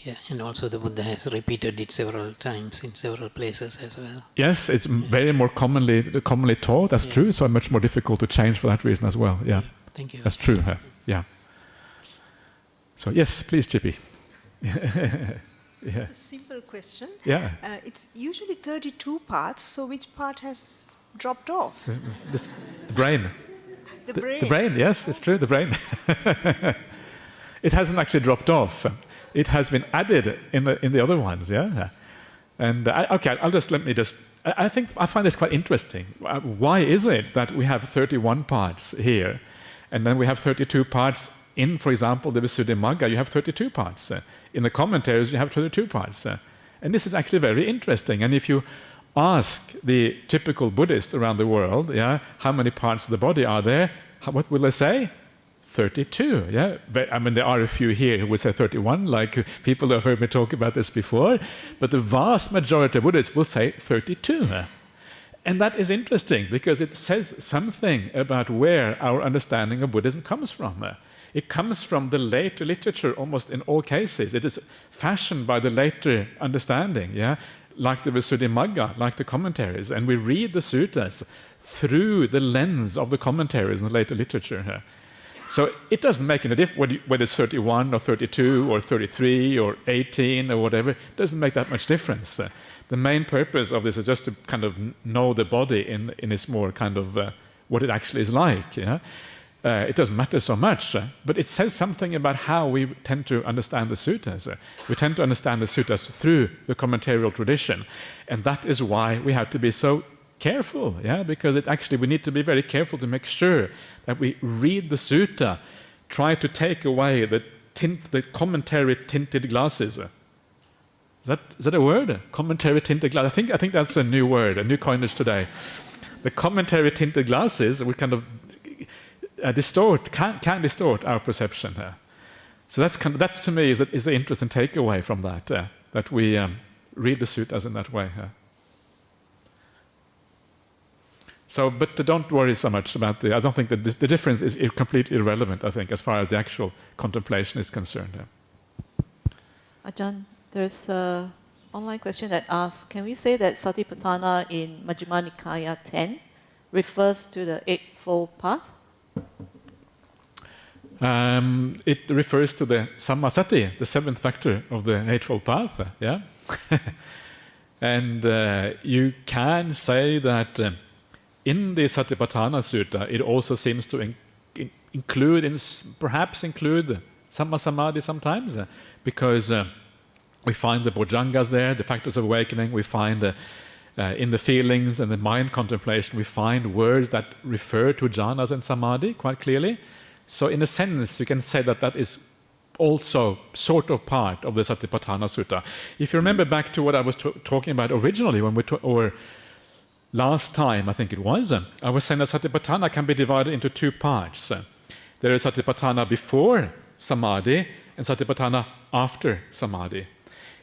Yeah, and also the Buddha has repeated it several times in several places as well. Yes, it's very more commonly taught. That's true. So much more difficult to change for that reason as well. Yeah, thank you. That's true. Yeah. So yes, please, Chippy. Just a simple question. Yeah. It's usually 32 parts, so which part has dropped off? The brain. The brain. The brain, yes, it's true, the brain. It hasn't actually dropped off. It has been added in the other ones, yeah. And okay, I think I find this quite interesting. Why is it that we have 31 parts here, and then we have 32 parts in, for example, the Visuddhimagga, you have 32 parts. In the commentaries, you have 32 parts. And this is actually very interesting. And if you ask the typical Buddhist around the world, yeah, how many parts of the body are there, what will they say? 32, yeah. I mean, there are a few here who would say 31, like people who have heard me talk about this before, but the vast majority of Buddhists will say 32. And that is interesting because it says something about where our understanding of Buddhism comes from. It comes from the later literature almost in all cases. It is fashioned by the later understanding, yeah, like the Visuddhimagga, like the commentaries. And we read the suttas through the lens of the commentaries in the later literature. So it doesn't make any difference whether it's 31 or 32 or 33 or 18 or whatever. It doesn't make that much difference. The main purpose of this is just to kind of know the body in its more kind of what it actually is like, yeah. It doesn't matter so much, but it says something about how we tend to understand the suttas. We tend to understand the suttas through the commentarial tradition, and that is why we have to be so careful, yeah? Because we need to be very careful to make sure that we read the sutta, try to take away the commentary tinted glasses. Is that a word? Commentary tinted glasses. I think that's a new word, a new coinage today. The commentary tinted glasses, we kind of can distort our perception here. So that's to me is the interesting takeaway from that we read the suttas in that way. So, but don't worry so much about I don't think that the difference is completely irrelevant, I think, as far as the actual contemplation is concerned. Ajahn, there's an online question that asks, can we say that Satipatthana in Majjhima Nikaya 10 refers to the Eightfold Path? It refers to the Sammasati, the 7th factor of the Eightfold Path, yeah? And you can say that in the Satipatthana Sutta, it also seems to perhaps include Samma Samadhi sometimes, because we find the Bojjhangas there, the factors of awakening, we find in the feelings and the mind contemplation, we find words that refer to jhanas and samadhi quite clearly. So in a sense, you can say that is also sort of part of the Satipatthana Sutta. If you remember back to what I was talking about originally, when or last time, I think it was, I was saying that Satipatthana can be divided into 2 parts. There is Satipatthana before Samadhi and Satipatthana after Samadhi.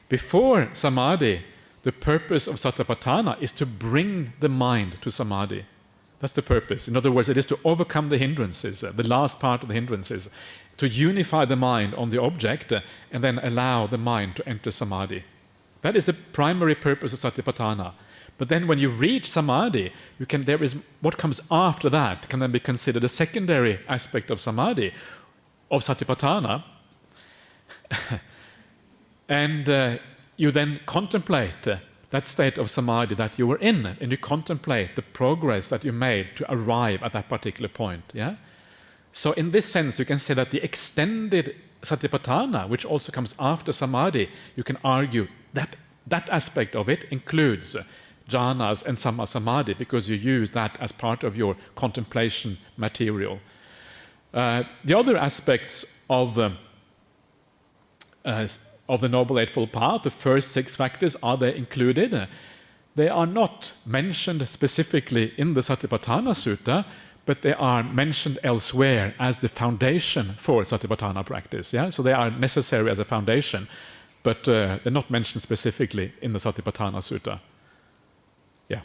Before Samadhi, the purpose of Satipatthana is to bring the mind to Samadhi. That's the purpose. In other words, it is to overcome the hindrances, the last part of the hindrances, to unify the mind on the object and then allow the mind to enter Samadhi. That is the primary purpose of Satipatthana. But then when you reach samadhi, there is what comes after that can then be considered a secondary aspect of samadhi, of Satipatthana. And you then contemplate that state of samadhi that you were in, and you contemplate the progress that you made to arrive at that particular point. Yeah? So in this sense, you can say that the extended Satipatthana, which also comes after samadhi, you can argue that that aspect of it includes jhanas and samma samadhi, because you use that as part of your contemplation material. The other aspects of the Noble Eightfold Path, the first 6 factors, are they included? They are not mentioned specifically in the Satipatthana Sutta, but they are mentioned elsewhere as the foundation for Satipatthana practice. Yeah? So they are necessary as a foundation, but they're not mentioned specifically in the Satipatthana Sutta. Yeah.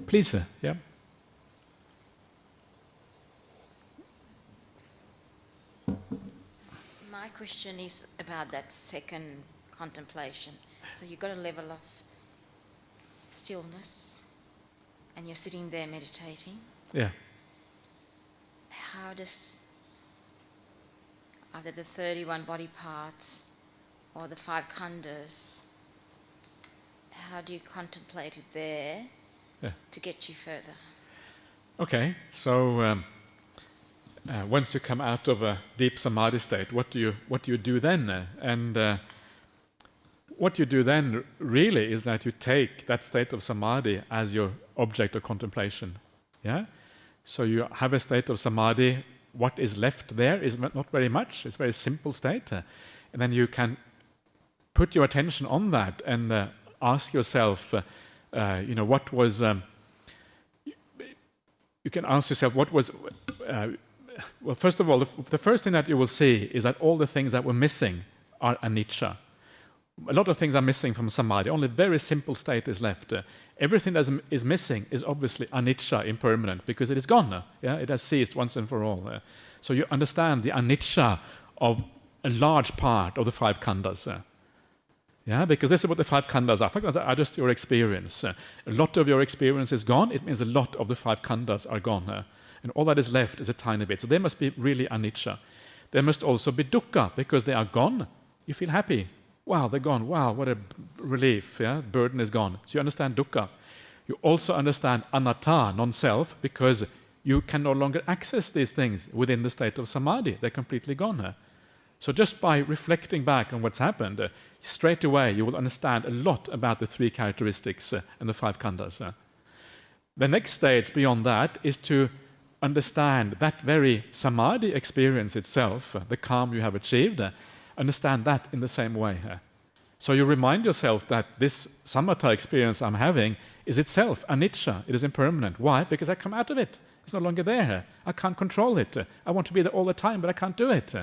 Please, yeah. My question is about that second contemplation. So you've got a level of stillness and you're sitting there meditating. Yeah. How does either the 31 body parts or the 5 khandhas, how do you contemplate it there to get you further? Okay, so once you come out of a deep samadhi state, what do you do then? And what you do then really is that you take that state of samadhi as your object of contemplation. Yeah? So you have a state of samadhi. What is left there is not very much. It's a very simple state. And then you can put your attention on that and ask yourself, what was... you can ask yourself, what was... well, first of all, the first thing that you will see is that all the things that were missing are anicca. A lot of things are missing from samadhi. Only a very simple state is left. Everything that is missing is obviously anicca, impermanent, because it is gone. Yeah? It has ceased once and for all. So you understand the anicca of a large part of the 5 khandhas. Yeah? Because this is what the 5 khandhas are. 5 khandhas are just your experience. A lot of your experience is gone. It means a lot of the 5 khandhas are gone. And all that is left is a tiny bit. So they must be really anicca. There must also be dukkha, because they are gone. You feel happy. Wow, they're gone. Wow, what a relief. Yeah? Burden is gone. So you understand dukkha. You also understand anatta, non-self, because you can no longer access these things within the state of samadhi. They're completely gone. So just by reflecting back on what's happened, straight away you will understand a lot about the 3 characteristics and the 5 khandhas. The next stage beyond that is to understand that very samadhi experience itself, the calm you have achieved, understand that in the same way. So you remind yourself that this samatha experience I'm having is itself anicca, it is impermanent. Why? Because I come out of it. It's no longer there. I can't control it. I want to be there all the time, but I can't do it.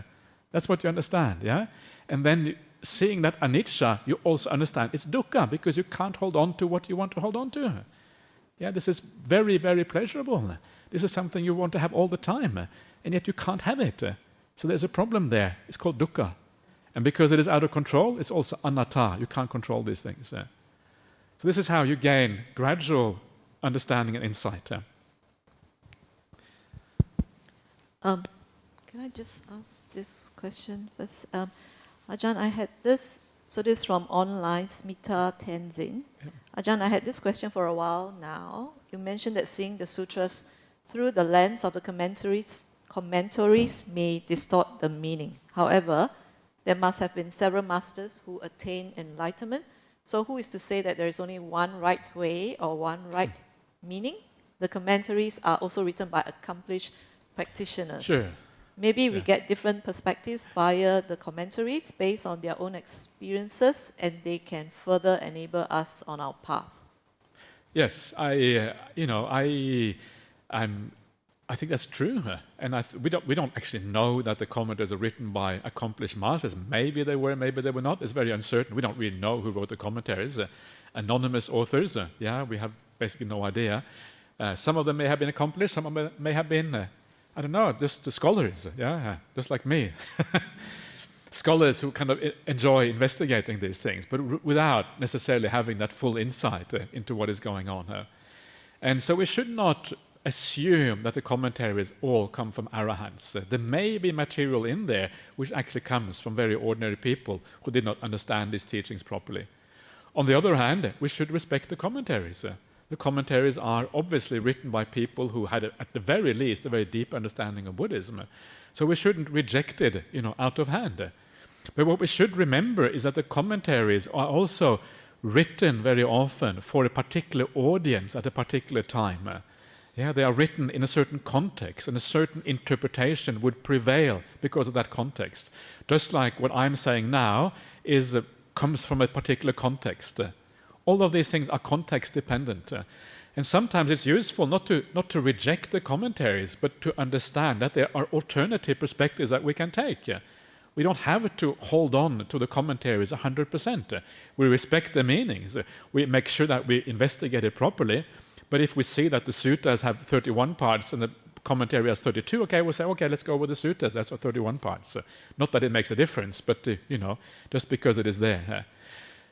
That's what you understand, yeah? And then seeing that anicca, you also understand it's dukkha, because you can't hold on to what you want to hold on to. Yeah, this is very, very pleasurable. This is something you want to have all the time, and yet you can't have it. So there's a problem there. It's called dukkha. And because it is out of control, it's also anatta. You can't control these things. So this is how you gain gradual understanding and insight. Can I just ask this question first? Ajahn, I had this, so this is from online, Smita Tenzin. Yep. Ajahn, I had this question for a while now. You mentioned that seeing the sutras through the lens of the commentaries may distort the meaning. However, there must have been several masters who attained enlightenment. So who is to say that there is only one right way or one right meaning? The commentaries are also written by accomplished practitioners. Sure. Maybe we get different perspectives via the commentaries based on their own experiences, and they can further enable us on our path. Yes, I think that's true, and we don't actually know that the commentaries are written by accomplished masters. Maybe they were, maybe they were not. It's very uncertain. We don't really know who wrote the commentaries. Anonymous authors, we have basically no idea. Some of them may have been accomplished. Some of them may have been, I don't know, just the scholars, just like me. scholars who kind of enjoy investigating these things, but without necessarily having that full insight into what is going on here. And so we should not assume that the commentaries all come from arahants. There may be material in there which actually comes from very ordinary people who did not understand these teachings properly. On the other hand, we should respect the commentaries. The commentaries are obviously written by people who had, at the very least, a very deep understanding of Buddhism. So we shouldn't reject it, out of hand. But what we should remember is that the commentaries are also written very often for a particular audience at a particular time. They are written in a certain context, and a certain interpretation would prevail because of that context. Just like what I'm saying now comes from a particular context. All of these things are context dependent. And sometimes it's useful not to reject the commentaries, but to understand that there are alternative perspectives that we can take. We don't have to hold on to the commentaries 100%. We respect the meanings. We make sure that we investigate it properly. But if we see that the suttas have 31 parts and the commentary has 32, okay, we'll say, okay, let's go with the suttas. That's 31 parts. Not that it makes a difference, but just because it is there.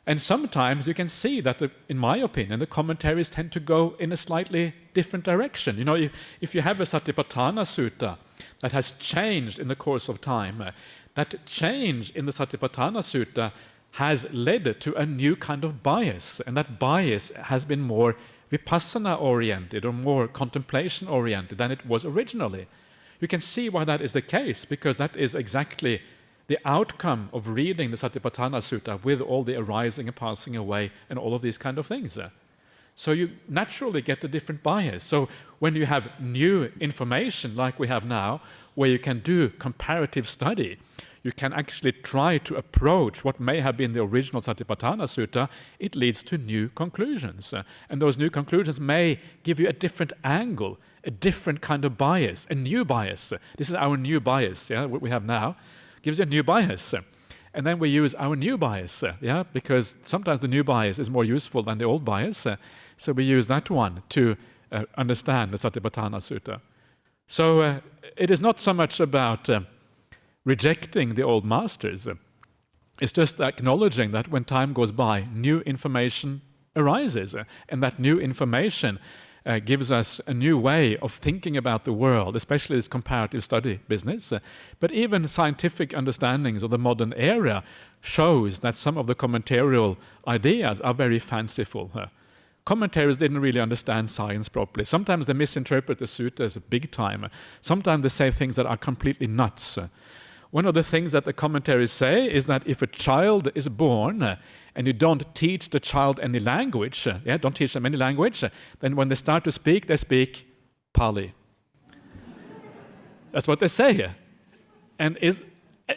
And sometimes you can see that, in my opinion, the commentaries tend to go in a slightly different direction. If you have a Satipatthana sutta that has changed in the course of time, that change in the Satipatthana sutta has led to a new kind of bias, and that bias has been more vipassana-oriented or more contemplation-oriented than it was originally. You can see why that is the case, because that is exactly the outcome of reading the Satipatthana Sutta with all the arising and passing away and all of these kind of things. So you naturally get a different bias. So when you have new information like we have now, where you can do comparative study, you can actually try to approach what may have been the original Satipatthana Sutta, it leads to new conclusions. And those new conclusions may give you a different angle, a different kind of bias, a new bias. This is our new bias, what we have now. Gives you a new bias. And then we use our new bias, because sometimes the new bias is more useful than the old bias. So we use that one to understand the Satipatthana Sutta. So it is not so much about rejecting the old masters. It's just acknowledging that when time goes by, new information arises. And that new information gives us a new way of thinking about the world, especially this comparative study business. But even scientific understandings of the modern era shows that some of the commentarial ideas are very fanciful. Commentaries didn't really understand science properly. Sometimes they misinterpret the suttas big time. Sometimes they say things that are completely nuts. One of the things that the commentaries say is that if a child is born and you don't teach the child any language, don't teach them any language, then when they start to speak, they speak Pali. That's what they say. And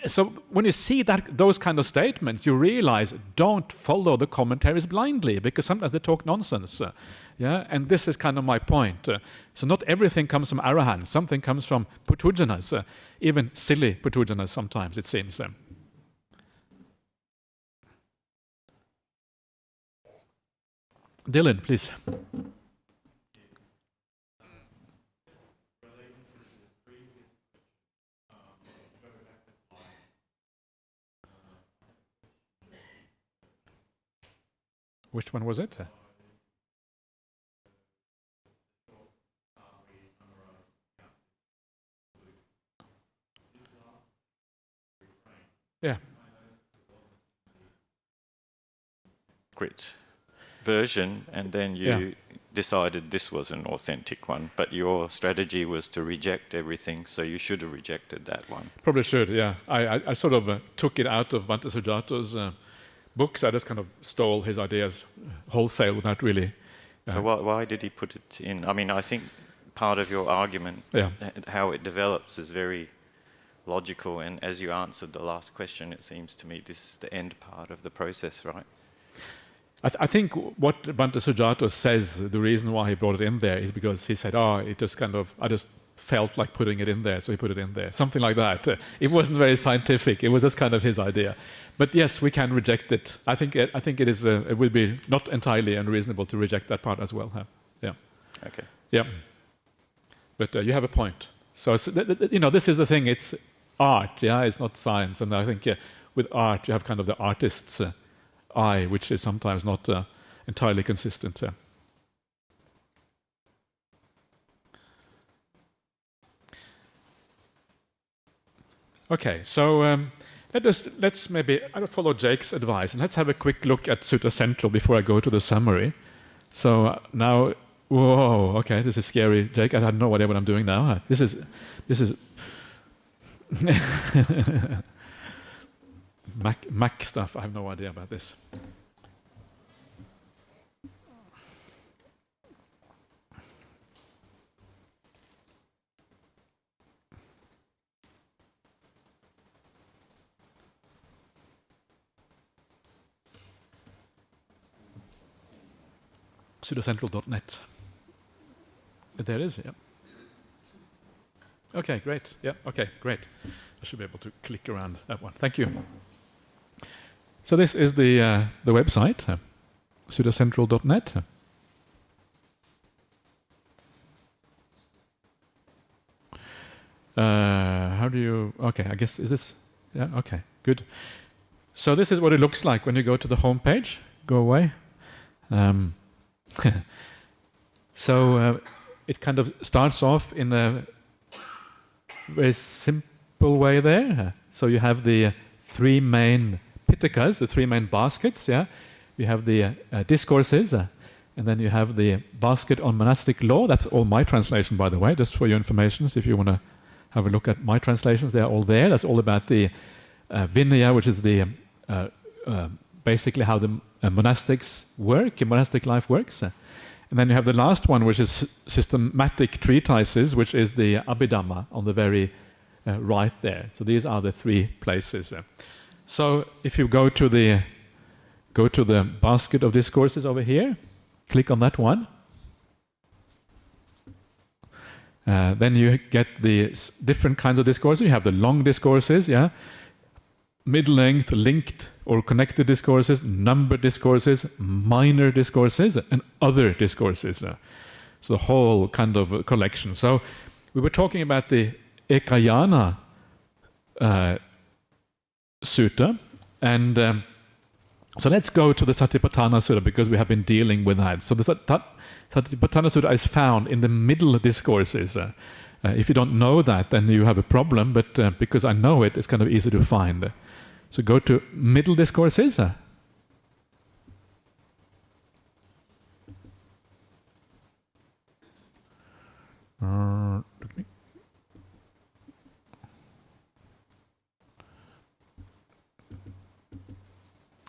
so when you see those kind of statements, you realize don't follow the commentaries blindly, because sometimes they talk nonsense. And this is kind of my point. So not everything comes from arahants. Something comes from putujanas, even silly putujanas sometimes, it seems. Dylan, please. Which one was it? Yeah. Great version, and then you decided this was an authentic one, but your strategy was to reject everything, so you should have rejected that one. Probably should, yeah. I sort of took it out of Bhante Sujato's books. I just kind of stole his ideas wholesale without really... So why did he put it in? I mean, I think part of your argument, how it develops, is very logical, and as you answered the last question, it seems to me this is the end part of the process, right? I think what Bhante Sujato says, the reason why he brought it in there is because he said, it just kind of, I just felt like putting it in there, so he put it in there. Something like that. It wasn't very scientific. It was just kind of his idea. But yes, we can reject it. I think it is. It would be not entirely unreasonable to reject that part as well. Yeah. Okay. Yeah. But you have a point. So this is the thing. It's art, yeah, it's not science. And I think with art you have kind of the artist's eye, which is sometimes not entirely consistent. Okay, so let's maybe I'll follow Jake's advice and let's have a quick look at Sutta Central before I go to the summary. So now, whoa, okay, this is scary, Jake. I have no idea what I'm doing now. This is Mac stuff. I have no idea about this. SuttaCentral.net. There it is, yeah. Okay, great. Yeah, okay, great. I should be able to click around that one. Thank you. So this is the website, SuttaCentral.net. How do you... Okay, I guess, is this... Yeah, okay, good. So this is what it looks like when you go to the home page. Go away. So it kind of starts off in a very simple way there. So you have the three main pitakas, the three main baskets. Yeah, you have the discourses, and then you have the basket on monastic law. That's all my translation, by the way, just for your information. So if you want to have a look at my translations, they are all there. That's all about the Vinaya, which is the basically how the monastics work, monastic life works. And then you have the last one, which is systematic treatises, which is the Abhidhamma on the very right there. So these are the three places. So if you go to the basket of discourses over here, click on that one. Then you get the different kinds of discourses. You have the long discourses, yeah, mid-length, linked or connected discourses, numbered discourses, minor discourses, and other discourses. So the whole kind of collection. So we were talking about the Ekayana Sutta, and so let's go to the Satipatthana Sutta because we have been dealing with that. So the Satipatthana Sutta is found in the middle discourses. If you don't know that, then you have a problem, but because I know it, it's kind of easy to find. So go to middle discourses.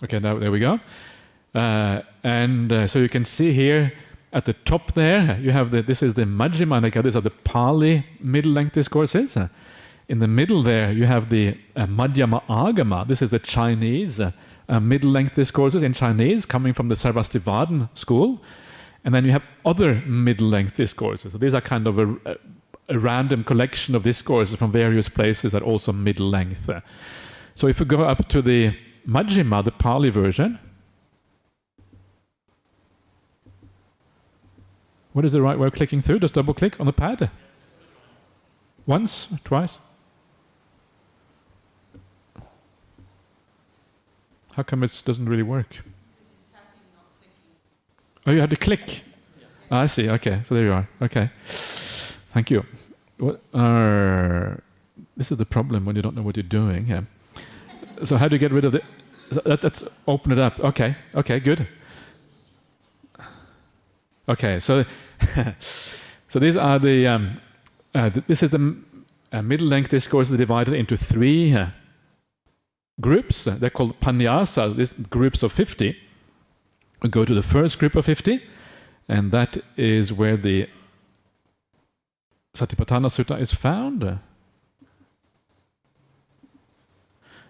Okay, now there we go. And so you can see here at the top there, you have this is the Majjhima Nikaya, these are the Pali middle-length discourses. In the middle there, you have the Madhyama Agama. This is the Chinese middle-length discourses in Chinese, coming from the Sarvastivadin school. And then you have other middle-length discourses. So these are kind of a random collection of discourses from various places that are also middle-length. So if we go up to the Majjhima, the Pali version, what is the right way of clicking through? Just double-click on the pad. Once, twice. How come it doesn't really work? Oh, you had to click. I see. Okay, so there you are. Okay, thank you. This is the problem when you don't know what you're doing. Yeah. So how do you get rid of the? Let's open it up. Okay. Okay. Good. Okay. So, so these are the. This is the middle-length discourse divided into three groups. They're called panyasa, these groups of 50. We go to the first group of 50, and that is where the Satipatthana Sutta is found.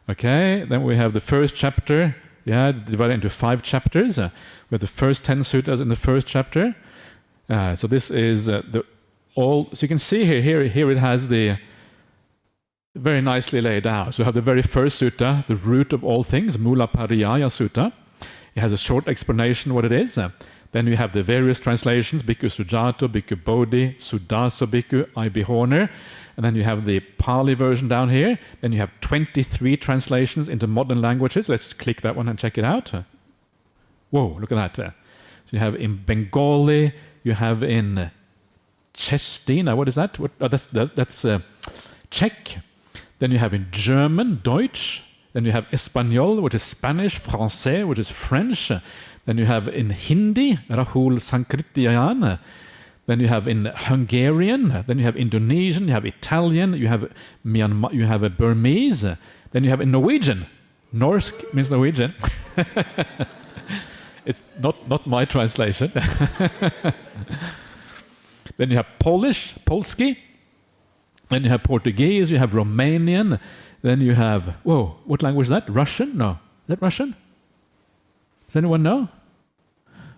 Okay, then we have the first chapter, yeah, divided into 5 chapters. We have the first 10 suttas in the first chapter. So this is so you can see here it has the very nicely laid out. So you have the very first sutta, the root of all things, Mula Pariyaya Sutta. It has a short explanation what it is. Then you have the various translations, Bhikkhu Sujato, Bhikkhu Bodhi, Sudaso Bhikkhu, I.B. Horner. And then you have the Pali version down here. Then you have 23 translations into modern languages. Let's click that one and check it out. Whoa, look at that. So you have in Bengali, you have in Chestina, what is that? That's Czech. Then you have in German, Deutsch. Then you have Espanol, which is Spanish, Francais, which is French. Then you have in Hindi, Rahul Sankrityayan. Then you have in Hungarian. Then you have Indonesian. You have Italian. You have Myanmar. You have a Burmese. Then you have in Norwegian. Norsk means Norwegian. It's not my translation. Then you have Polish, Polski. Then you have Portuguese. You have Romanian. Then you have, whoa, what language is that? Russian? No. Is that Russian? Does anyone know?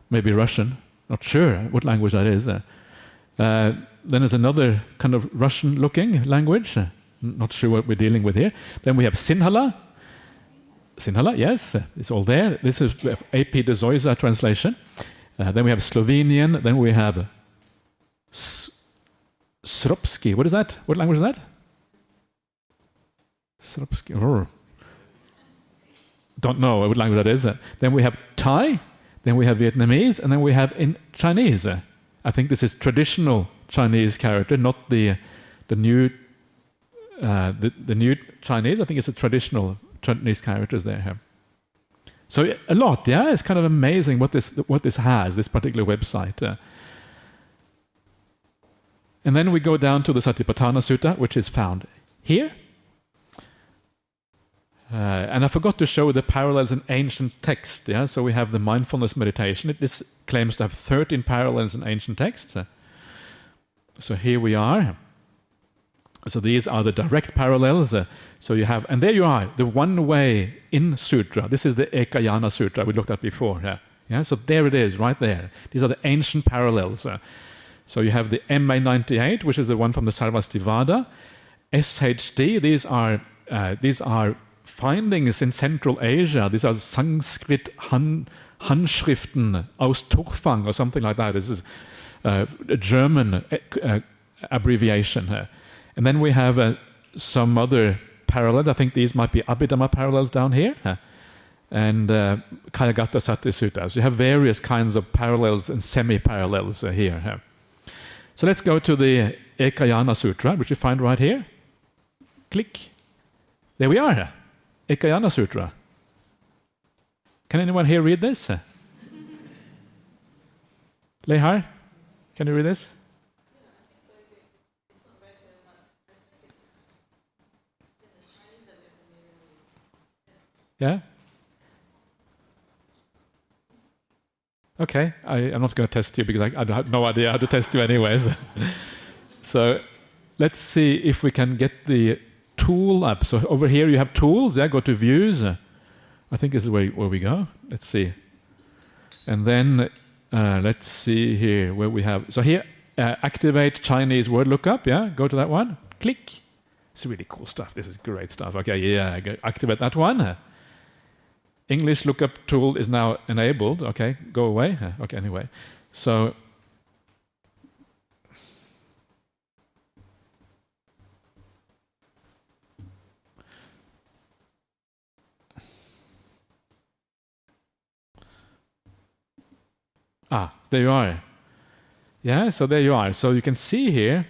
Maybe Russian. Not sure what language that is. Then there's another kind of Russian-looking language. Not sure what we're dealing with here. Then we have Sinhala. Sinhala, yes, it's all there. This is A.P. de Zoysa translation. Then we have Slovenian. Then we have Srpski. What is that? What language is that? Srpski. Oh. Don't know what language that is. Then we have Thai. Then we have Vietnamese. And then we have in Chinese. I think this is traditional Chinese character, not the new new Chinese. I think it's a traditional Chinese characters there. So a lot, yeah. It's kind of amazing what this has, this particular website. And then we go down to the Satipatthana Sutta, which is found here. And I forgot to show the parallels in ancient text. Yeah, so we have the mindfulness meditation. This claims to have 13 parallels in ancient texts. So here we are. So these are the direct parallels. So you have, and there you are, the one way in sutra. This is the Ekayana Sutra we looked at before. Yeah. So there it is, right there. These are the ancient parallels. So you have the MA98, which is the one from the Sarvastivada. SHD. These are findings in Central Asia. These are Sanskrit Handschriften aus Turfang or something like that. This is a German abbreviation. And then we have some other parallels. I think these might be Abhidhamma parallels down here. And Kayagata Sati Sutta. So you have various kinds of parallels and semi-parallels here. So let's go to the Ekayana Sutra, which you find right here. Click. There we are. Ekayana Sutra. Can anyone here read this? Lehar, can you read this? Yeah? Okay, I'm not going to test you because I have no idea how to test you anyways. So let's see if we can get the tool up. So over here you have tools. Yeah, go to views. I think this is where we go. Let's see. And then let's see here where we have. So here, activate Chinese word lookup. Yeah, go to that one. Click. It's really cool stuff. This is great stuff. Okay, yeah, activate that one. English lookup tool is now enabled. Okay, go away. Okay, anyway. So there you are. Yeah, so there you are. So you can see here,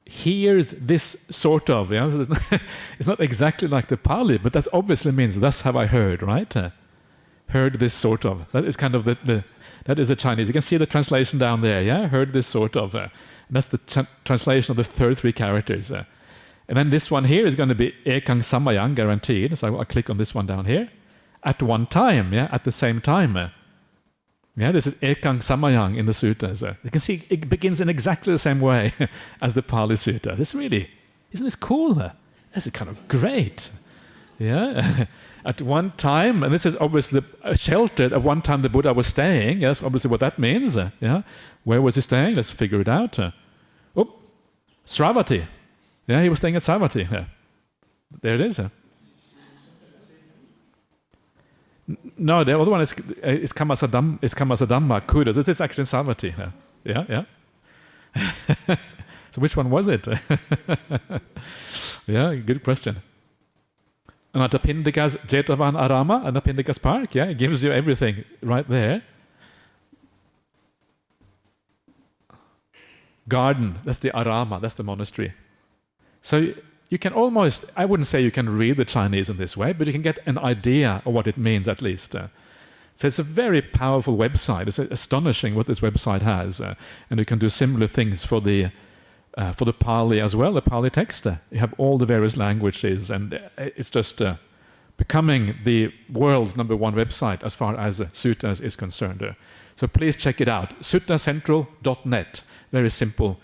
here's this sort of, yeah? It's not exactly like the Pali, but that obviously means thus have I heard, right? Heard this sort of. That is kind of that is the Chinese. You can see the translation down there, yeah? Heard this sort of. And that's the translation of the third three characters. And then this one here is going to be Ekang Samayang, guaranteed. So I'll click on this one down here. At one time, yeah? At the same time. Yeah, this is Ekang Samayang in the sutta. So you can see it begins in exactly the same way as the Pali Sutta. This really, isn't this cool? This is kind of great. Yeah, at one time, and this is obviously a shelter. At one time, the Buddha was staying. Yes, obviously what that means. Yeah, where was he staying? Let's figure it out. Sravati. Yeah, he was staying at Savatthi. Yeah. There it is. No, the other one is Kamasadhamma Kuda. This is actually Savatthi. Yeah. So which one was it? Yeah, good question. Anathapindika's Jetavan Arama, Anathapindika's park, yeah, it gives you everything right there. Garden, that's the Arama, that's the monastery. So you can almost, I wouldn't say you can read the Chinese in this way, but you can get an idea of what it means at least. So it's a very powerful website. It's astonishing what this website has. And you can do similar things for the Pali as well, the Pali text. You have all the various languages, and it's just becoming the world's #1 website as far as suttas is concerned. So please check it out. suttacentral.net. Very simple,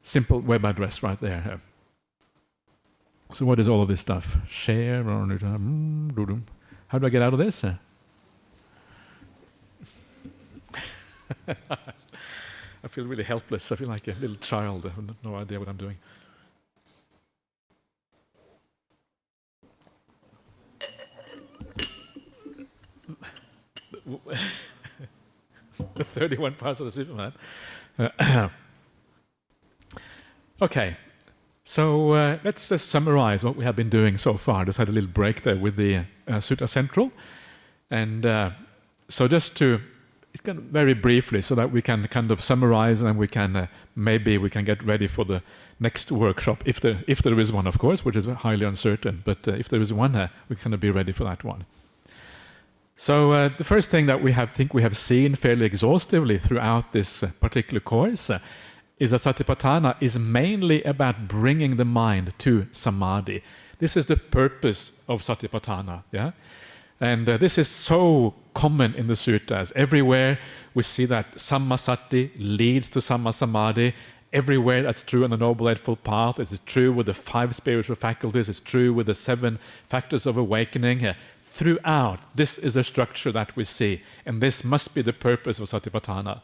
simple web address right there. So what is all of this stuff? Share. How do I get out of this? I feel really helpless. I feel like a little child. I have no idea what I'm doing. The 31 parts of the Superman. Okay, so let's just summarize what we have been doing so far. Just had a little break there with the Sutta Central. And so just to, very briefly, so that we can kind of summarize, and we can maybe we can get ready for the next workshop, if there is one, of course, which is highly uncertain. But if there is one, we can kind of be ready for that one. So the first thing that we think we have seen fairly exhaustively throughout this particular course is that Satipatthana is mainly about bringing the mind to samadhi. This is the purpose of Satipatthana, yeah? And this is so common in the suttas. Everywhere we see that sammasati leads to sammasamadhi. Everywhere that's true on the Noble Eightfold Path. It's true with the 5 spiritual faculties. It's true with the 7 factors of awakening. Throughout, this is a structure that we see, and this must be the purpose of Satipatthana.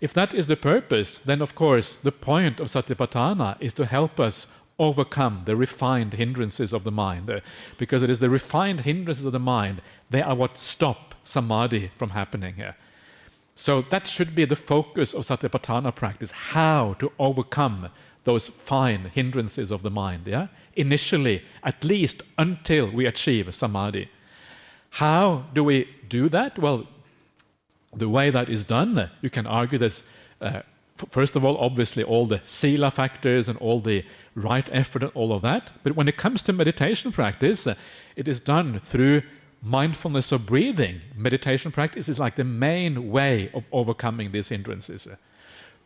If that is the purpose, then of course the point of Satipatthana is to help us overcome the refined hindrances of the mind, because it is the refined hindrances of the mind, they are what stop samadhi from happening here. So that should be the focus of Satipatthana practice, how to overcome those fine hindrances of the mind, yeah? Initially, at least until we achieve samadhi. How do we do that? Well, the way that is done, you can argue this, first of all, obviously all the sila factors and all the right effort and all of that. But when it comes to meditation practice, it is done through mindfulness of breathing. Meditation practice is like the main way of overcoming these hindrances.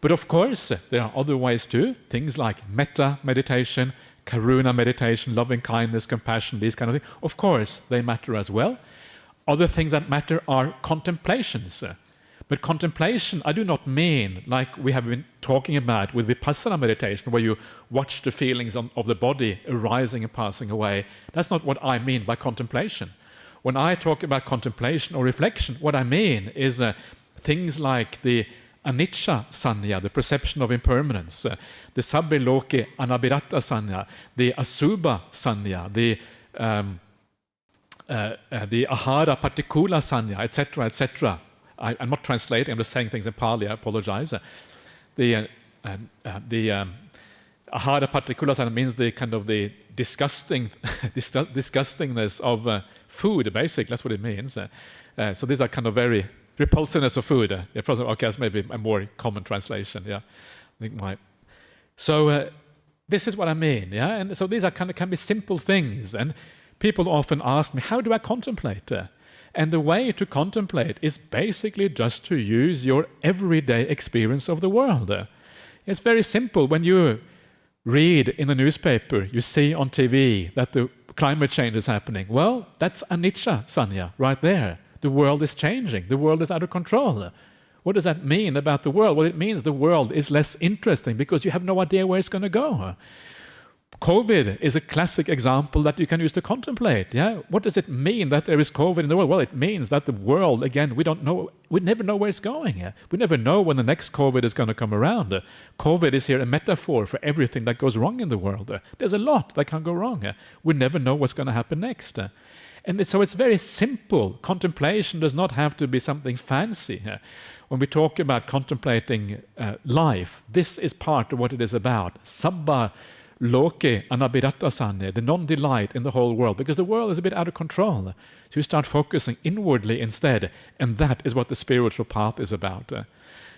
But of course, there are other ways too, things like metta meditation, karuna meditation, loving kindness, compassion, these kind of things. Of course, they matter as well. Other things that matter are contemplations. But contemplation, I do not mean like we have been talking about with vipassana meditation, where you watch the feelings of the body arising and passing away. That's not what I mean by contemplation. When I talk about contemplation or reflection, what I mean is things like the anicca sanya, the perception of impermanence, the sabbe loke anabhiratta sanya, the asubha sanya, the ahara patikula sanya, etc., etc. I'm not translating, I'm just saying things in Pali, I apologize. The ahara patikula sanya means the kind of the disgustingness of food, basically, that's what it means. So these are kind of very repulsiveness of food. Okay, that's maybe a more common translation, yeah. I think So this is what I mean, yeah? And so these are can be simple things, and people often ask me, how do I contemplate? And the way to contemplate is basically just to use your everyday experience of the world. It's very simple. When you read in the newspaper, you see on TV that the climate change is happening. Well, that's anicca sanya right there. The world is changing. The world is out of control. What does that mean about the world? Well, it means the world is less interesting because you have no idea where it's going to go. COVID is a classic example that you can use to contemplate. Yeah, what does it mean that there is COVID in the world? Well, it means that the world, again, we don't know. We never know where it's going. We never know when the next COVID is going to come around. COVID is here a metaphor for everything that goes wrong in the world. There's a lot that can go wrong. We never know what's going to happen next. And so it's very simple. Contemplation does not have to be something fancy. when we talk about contemplating life, this is part of what it is about. Sabba loke anabhiratasane, the non-delight in the whole world, because the world is a bit out of control. So you start focusing inwardly instead, and that is what the spiritual path is about.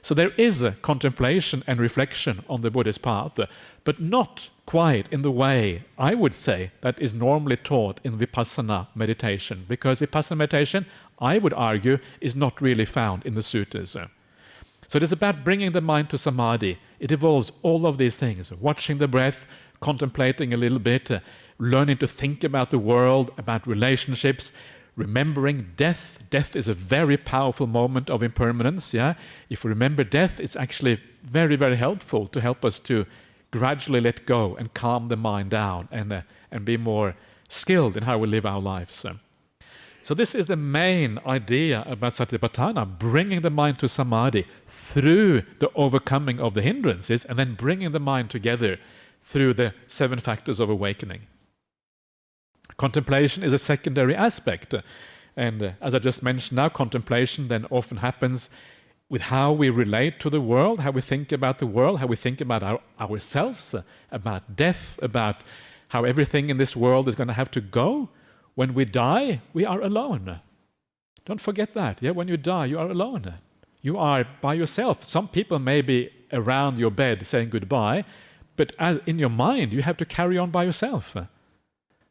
So there is a contemplation and reflection on the Buddhist path, but not quite in the way, I would say, that is normally taught in Vipassana meditation, because Vipassana meditation, I would argue, is not really found in the sutras. So it is about bringing the mind to samadhi. It involves all of these things, watching the breath, contemplating a little bit, learning to think about the world, about relationships, remembering death. Death is a very powerful moment of impermanence. Yeah, if we remember death, it's actually very, very helpful to help us to gradually let go and calm the mind down and be more skilled in how we live our lives. So this is the main idea about Satipatthana, bringing the mind to samadhi through the overcoming of the hindrances and then bringing the mind together through the 7 factors of awakening. Contemplation is a secondary aspect. And as I just mentioned now, contemplation then often happens with how we relate to the world, how we think about the world, how we think about ourselves, about death, about how everything in this world is going to have to go. When we die, we are alone. Don't forget that. Yeah, when you die, you are alone. You are by yourself. Some people may be around your bed saying goodbye, but in your mind, you have to carry on by yourself.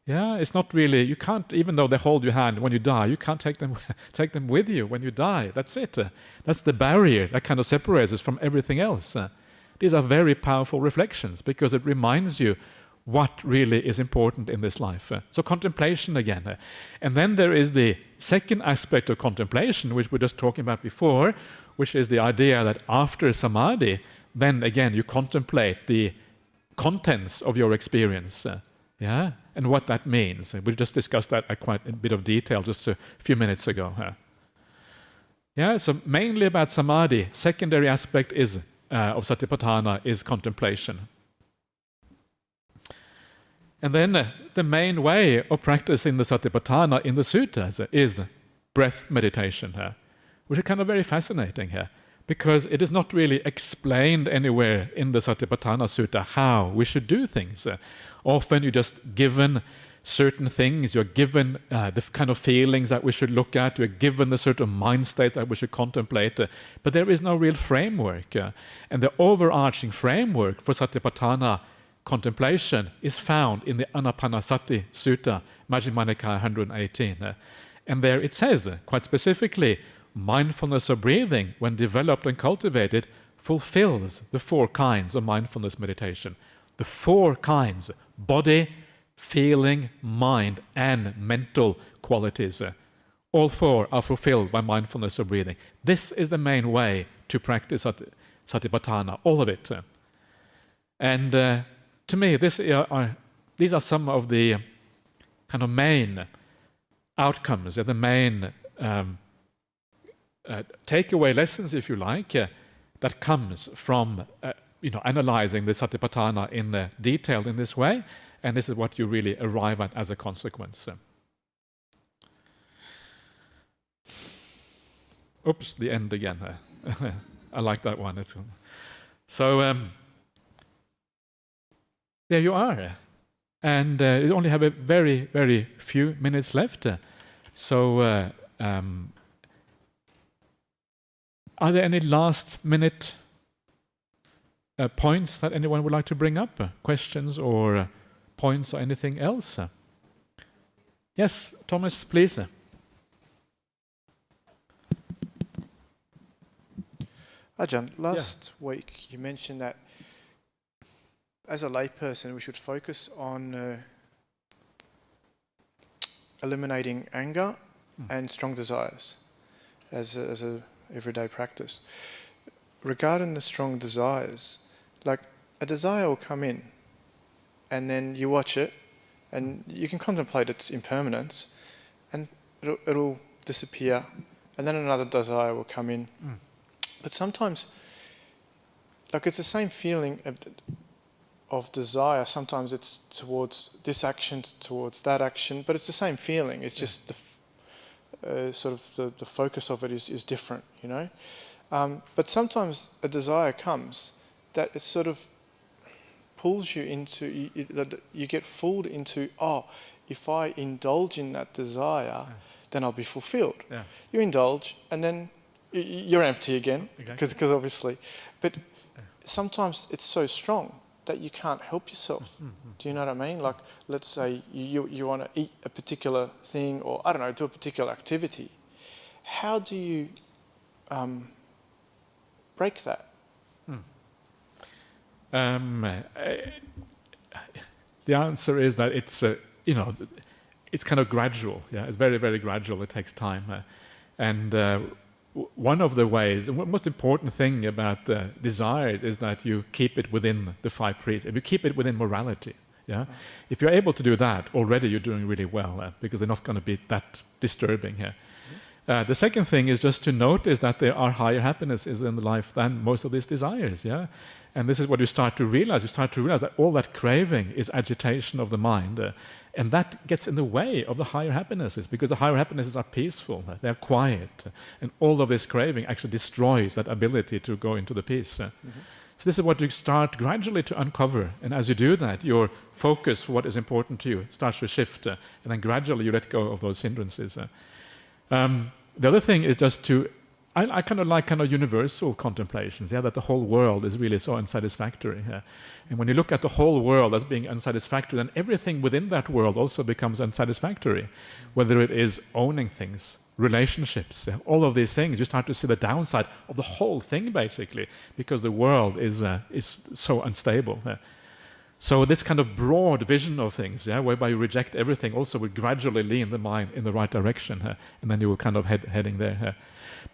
Yeah, it's not really, you can't, even though they hold your hand when you die, you can't take them with you when you die. That's it. That's the barrier that kind of separates us from everything else. These are very powerful reflections because it reminds you what really is important in this life. So contemplation again. And then there is the second aspect of contemplation, which we were just talking about before, which is the idea that after samadhi, then again you contemplate the contents of your experience. Yeah, and what that means. We just discussed that at quite a bit of detail just a few minutes ago. Yeah, so mainly about samadhi. Secondary aspect is of Satipatthana is contemplation. And then the main way of practicing the Satipatthana in the sutras is breath meditation, which is kind of very fascinating here, because it is not really explained anywhere in the Satipatthana Sutta how we should do things. Often you're just given certain things, you're given the kind of feelings that we should look at, you're given the certain mind states that we should contemplate, but there is no real framework. And the overarching framework for Satipatthana contemplation is found in the Anapanasati Sutta, Majjhima Nikaya 118. And there it says, quite specifically, mindfulness of breathing, when developed and cultivated, fulfills the 4 kinds of mindfulness meditation. The 4 kinds: body, feeling, mind, and mental qualities. All 4 are fulfilled by mindfulness of breathing. This is the main way to practice Satipatthana, all of it. And to me, these are some of the kind of main outcomes, the main takeaway lessons, if you like, that comes from analyzing the Satipatthana in detail in this way, and this is what you really arrive at as a consequence. Oops, the end again. I like that one. So there you are, and you only have a very, very few minutes left. So are there any last-minute points that anyone would like to bring up? Questions or points or anything else? Yes, Thomas, please. Ajahn, last week you mentioned that as a layperson we should focus on eliminating anger and strong desires as a everyday practice. Regarding the strong desires, like a desire will come in and then you watch it and you can contemplate its impermanence and it'll disappear, and then another desire will come in. But sometimes, like, it's the same feeling of desire. Sometimes it's towards this action, towards that action, but it's the same feeling. It's just the focus of it is different, But sometimes a desire comes that it sort of pulls you into, you get fooled into, oh, if I indulge in that desire, then I'll be fulfilled. Yeah. You indulge, and then you're empty again, because obviously. But sometimes it's so strong that you can't help yourself. Do you know what I mean? Like, let's say you want to eat a particular thing, or, I don't know, do a particular activity. How do you break that? The answer is that it's it's kind of gradual. Yeah, it's very, very gradual. It takes time, and one of the ways, and the most important thing about desires is that you keep it within the 5 precepts. You keep it within morality. Yeah, if you're able to do that, already you're doing really well, because they're not going to be that disturbing here. The second thing is just to notice that there are higher happinesses in life than most of these desires. Yeah. And this is what you start to realize. You start to realize that all that craving is agitation of the mind. And that gets in the way of the higher happinesses, because the higher happinesses are peaceful, they're quiet. And all of this craving actually destroys that ability to go into the peace. So this is what you start gradually to uncover. And as you do that, your focus for what is important to you starts to shift. And then gradually you let go of those hindrances. The other thing is just to I kind of like universal contemplations, that the whole world is really so unsatisfactory. And when you look at the whole world as being unsatisfactory, then everything within that world also becomes unsatisfactory. Whether it is owning things, relationships, all of these things, you start to see the downside of the whole thing, basically, because the world is so unstable. So this kind of broad vision of things, whereby you reject everything, also will gradually lean the mind in the right direction, and then you will kind of heading there.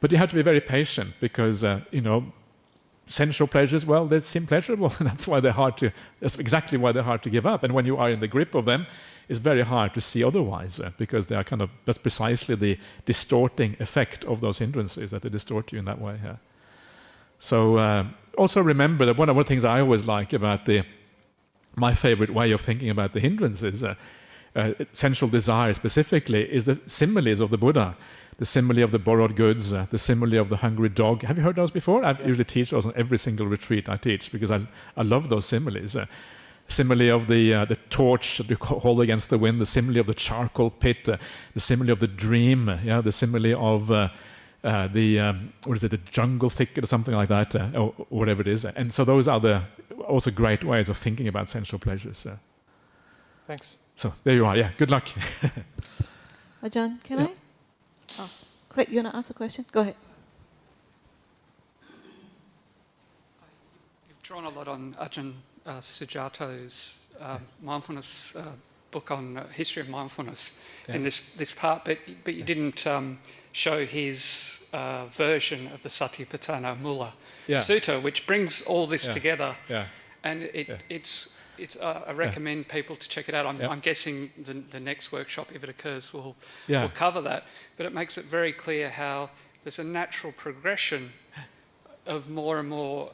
But you have to be very patient, because sensual pleasures, well, they seem pleasurable. That's exactly why they're hard to give up. And when you are in the grip of them, it's very hard to see otherwise, because they are that's precisely the distorting effect of those hindrances, that they distort you in that way. So also remember that one of the things I always like about my favorite way of thinking about the hindrances, sensual desire specifically, is the similes of the Buddha. The simile of the borrowed goods, the simile of the hungry dog. Have you heard those before? I usually teach those on every single retreat I teach, because I love those similes. Simile of the torch that you hold against the wind, the simile of the charcoal pit, the simile of the dream, the simile of the jungle thicket or something like that, or whatever it is. And so those are also great ways of thinking about sensual pleasures. Thanks. So there you are. Yeah, good luck. Ajahn, can I? Oh, Craig, you want to ask a question? Go ahead. You've drawn a lot on Ajahn Sujato's mindfulness book on history of mindfulness in this part, but you didn't show his version of the Satipatthana Mula Sutta, which brings all this together. Yeah. And I recommend people to check it out. I'm guessing the next workshop, if it occurs, will cover that. But it makes it very clear how there's a natural progression of more and more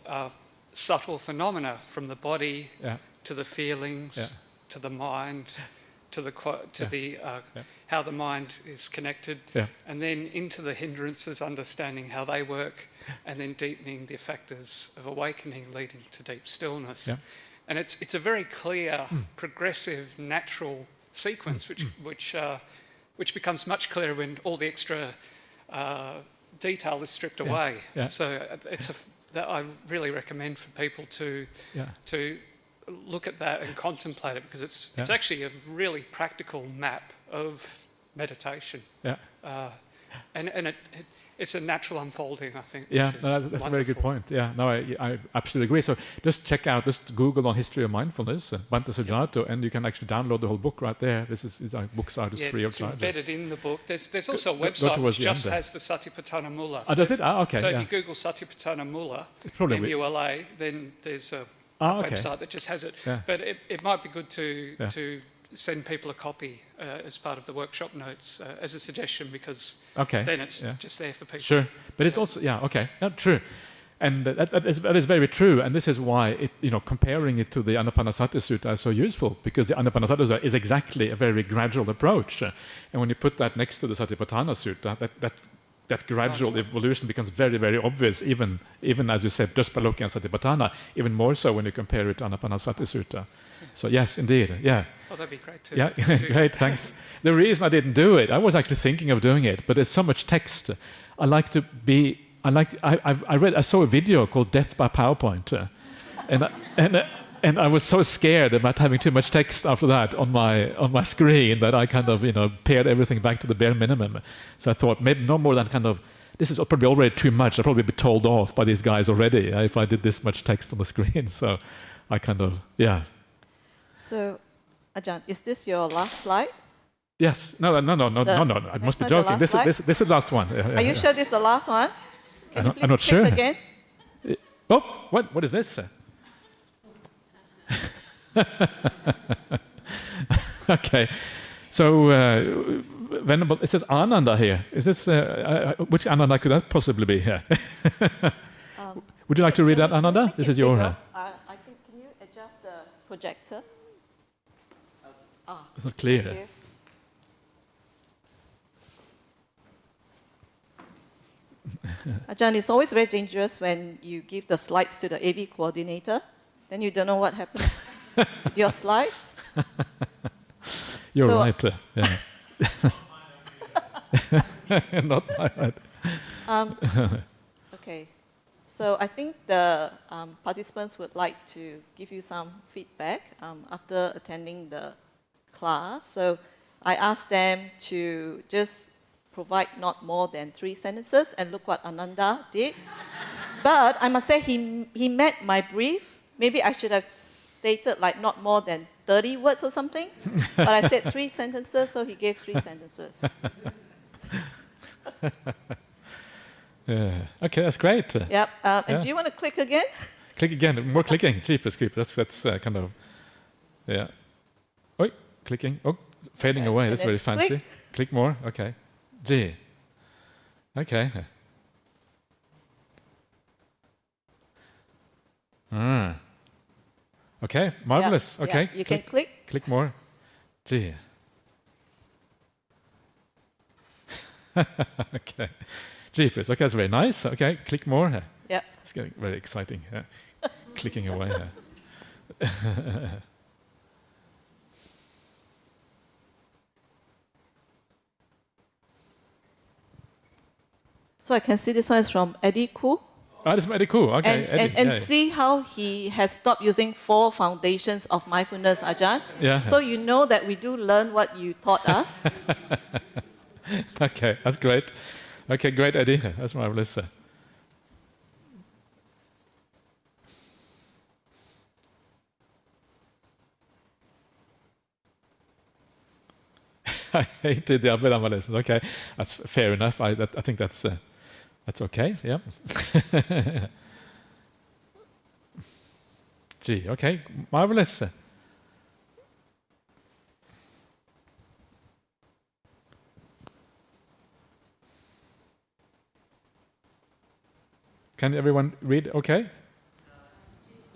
subtle phenomena, from the body to the feelings to the mind to how the mind is connected, and then into the hindrances, understanding how they work, and then deepening the factors of awakening, leading to deep stillness. Yeah. And it's a very clear, progressive, natural sequence, which becomes much clearer when all the extra detail is stripped away. Yeah. So I really recommend for people to look at that and contemplate it, because it's actually a really practical map of meditation. Yeah. And it's a natural unfolding, I think. Yeah, that's wonderful. A very good point. Yeah, no, I absolutely agree. So just Google on history of mindfulness, Bhante Sujato, and you can actually download the whole book right there. These books are just free of charge. It's embedded in the book. There's also a website which just has the Satipatthana Mula. So does it? Okay. So if you Google Satipatthana Mula, MULA, then there's a website that just has it. Yeah. But it might be good to send people a copy as part of the workshop notes as a suggestion, because then it's just there for people. Sure, but it's also true, and that is very true. And this is why comparing it to the Anapanasati Sutta is so useful, because the Anapanasati Sutta is exactly a very gradual approach, and when you put that next to the Satipatthana Sutta, that that gradual evolution becomes very, very obvious, even as you said, just by looking at Satipatthana, even more so when you compare it to Anapanasati Sutta. So yes, indeed, yeah. Oh, that'd be great too. Yeah, great, thanks. The reason I didn't do it, I was actually thinking of doing it, but there's so much text. I saw a video called Death by PowerPoint, and I was so scared about having too much text after that on my screen that I kind of pared everything back to the bare minimum. So I thought maybe no more than this is probably already too much. I'll probably be told off by these guys already if I did this much text on the screen. So I So, Ajahn, is this your last slide? Yes. No. I must be joking. This is the last one. Are you sure this is the last one? Can you please I'm not click sure. again? Oh, what is this? Okay, so Venerable, it says Ananda here. Is this which Ananda could that possibly be here? Would you like to read that, Ananda? This is your. I think. Can you adjust the projector? It's not clear. Ajahn, it's always very dangerous when you give the slides to the AV coordinator. Then you don't know what happens with your slides. You're right. Yeah. Not my idea. Okay. So I think the participants would like to give you some feedback after attending the class. So I asked them to just provide not more than 3 sentences, and look what Ananda did. But I must say he met my brief. Maybe I should have stated like not more than 30 words or something. But I said 3 sentences, so he gave 3 sentences. Yeah. Okay, that's great. Yep. And do you want to click again? Click again. More clicking. Jeepers creepers. That's kind of. Yeah. Oh, clicking. Oh, fading away. That's very fancy. Click more. Okay. G. Okay. Okay, marvelous. Yeah, okay, yeah. You can click. Click more. Gee. Okay. Jeepers. Okay, that's very nice. Okay, click more. Yeah. It's getting very exciting. Clicking away. So I can see this one is from Eddie Koo. Oh, this is Eddie Koo. Okay. And see how he has stopped using 4 foundations of mindfulness, Ajahn. Yeah. So you know that we do learn what you taught us. Okay, that's great. Okay, great, Eddie. That's marvelous. I hated the Abhidhamma lessons. Okay, that's fair enough. I think that's okay. Yeah. Gee. Okay. Marvelous. Can everyone read? Okay.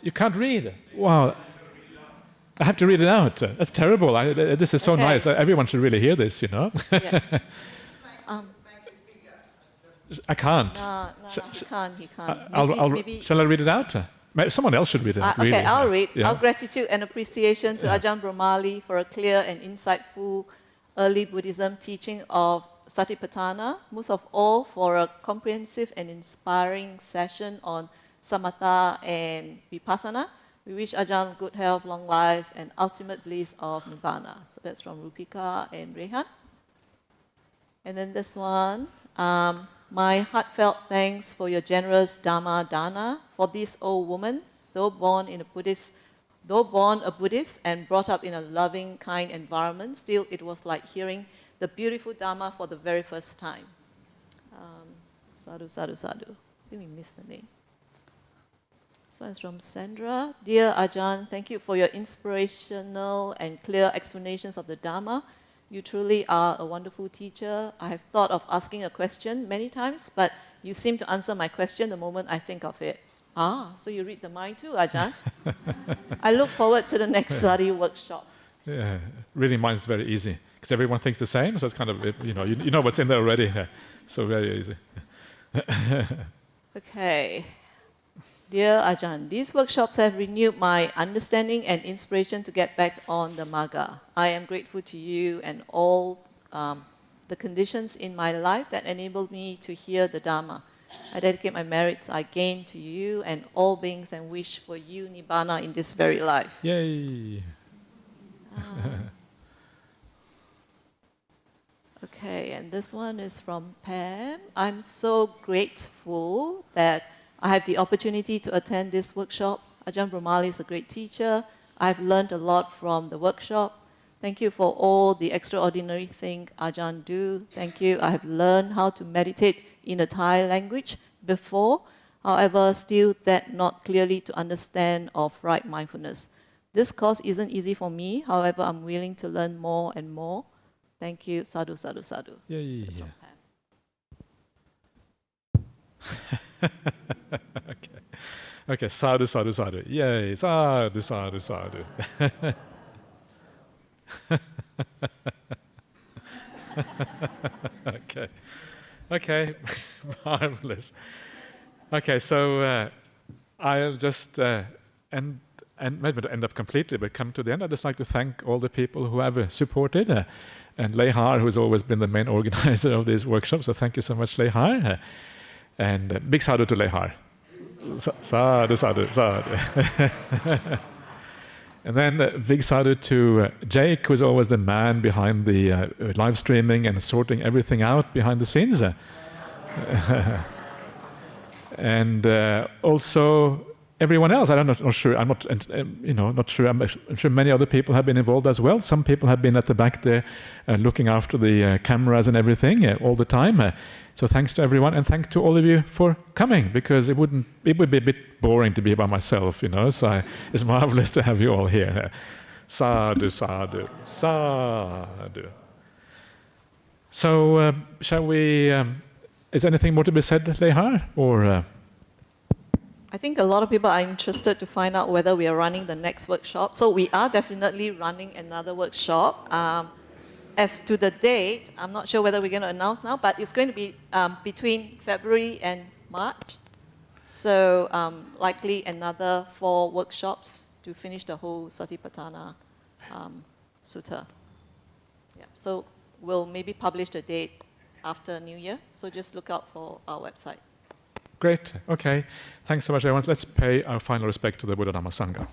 You can't read. Wow. I have to read it out. That's terrible. This is so nice. Everyone should really hear this, you know. Yeah. I can't. No, he can't. Shall I read it out? Someone else should read it. Okay, I'll read. Yeah. Our gratitude and appreciation to Ajahn Brahmali for a clear and insightful early Buddhism teaching of Satipatthana, most of all for a comprehensive and inspiring session on samatha and vipassana. We wish Ajahn good health, long life, and ultimate bliss of Nibbana. So that's from Rupika and Rehan. And then this one, my heartfelt thanks for your generous Dhamma dana for this old woman, though born a Buddhist and brought up in a loving, kind environment, still it was like hearing the beautiful Dhamma for the very first time. Sadhu, sadhu, sadhu. I think we missed the name. So it's from Sandra. Dear Ajahn, thank you for your inspirational and clear explanations of the Dhamma. You truly are a wonderful teacher. I have thought of asking a question many times, but you seem to answer my question the moment I think of it. So you read the mind too, Ajahn. I look forward to the next study workshop. Yeah, reading mind is very easy because everyone thinks the same, so it's kind of, you know what's in there already. So very easy. Okay. Dear Ajahn, these workshops have renewed my understanding and inspiration to get back on the Magga. I am grateful to you and all the conditions in my life that enabled me to hear the Dhamma. I dedicate my merits I gain to you and all beings and wish for you Nibbana in this very life. Yay! Okay, and this one is from Pam. I'm so grateful that I have the opportunity to attend this workshop. Ajahn Brahmali is a great teacher. I've learned a lot from the workshop. Thank you for all the extraordinary things Ajahn do. Thank you. I have learned how to meditate in the Thai language before. However, still that not clearly to understand of right mindfulness. This course isn't easy for me. However, I'm willing to learn more and more. Thank you. Sadhu, sadhu, sadhu. Yay. Okay. Okay, sadhu, sadhu, sadhu. Yay, sadhu, sadhu, sadhu. Okay. Okay, marvelous. Okay, so I'll just end up completely, but come to the end. I'd just like to thank all the people who have supported, and Lei Har, who's always been the main organizer of these workshops. So thank you so much, Lei Har. And big sadhu to Lei Har. Sadhu, sadhu, sadhu. And then big sadhu to Jake, who's always the man behind the live streaming and sorting everything out behind the scenes. And also everyone else. I'm not sure. I'm not, not sure. I'm sure many other people have been involved as well. Some people have been at the back there, looking after the cameras and everything all the time. So thanks to everyone, and thanks to all of you for coming, because it would be a bit boring to be by myself, So it's marvelous to have you all here. Sadhu, sadhu, sadhu. So shall we? Is anything more to be said, Lei Har, or? I think a lot of people are interested to find out whether we are running the next workshop. So we are definitely running another workshop. As to the date, I'm not sure whether we're going to announce now, but it's going to be between February and March. So likely another 4 workshops to finish the whole Satipatthana Sutta. Yeah. So we'll maybe publish the date after New Year. So just look out for our website. Great. Okay. Thanks so much, everyone. Let's pay our final respect to the Buddha Dhamma Sangha.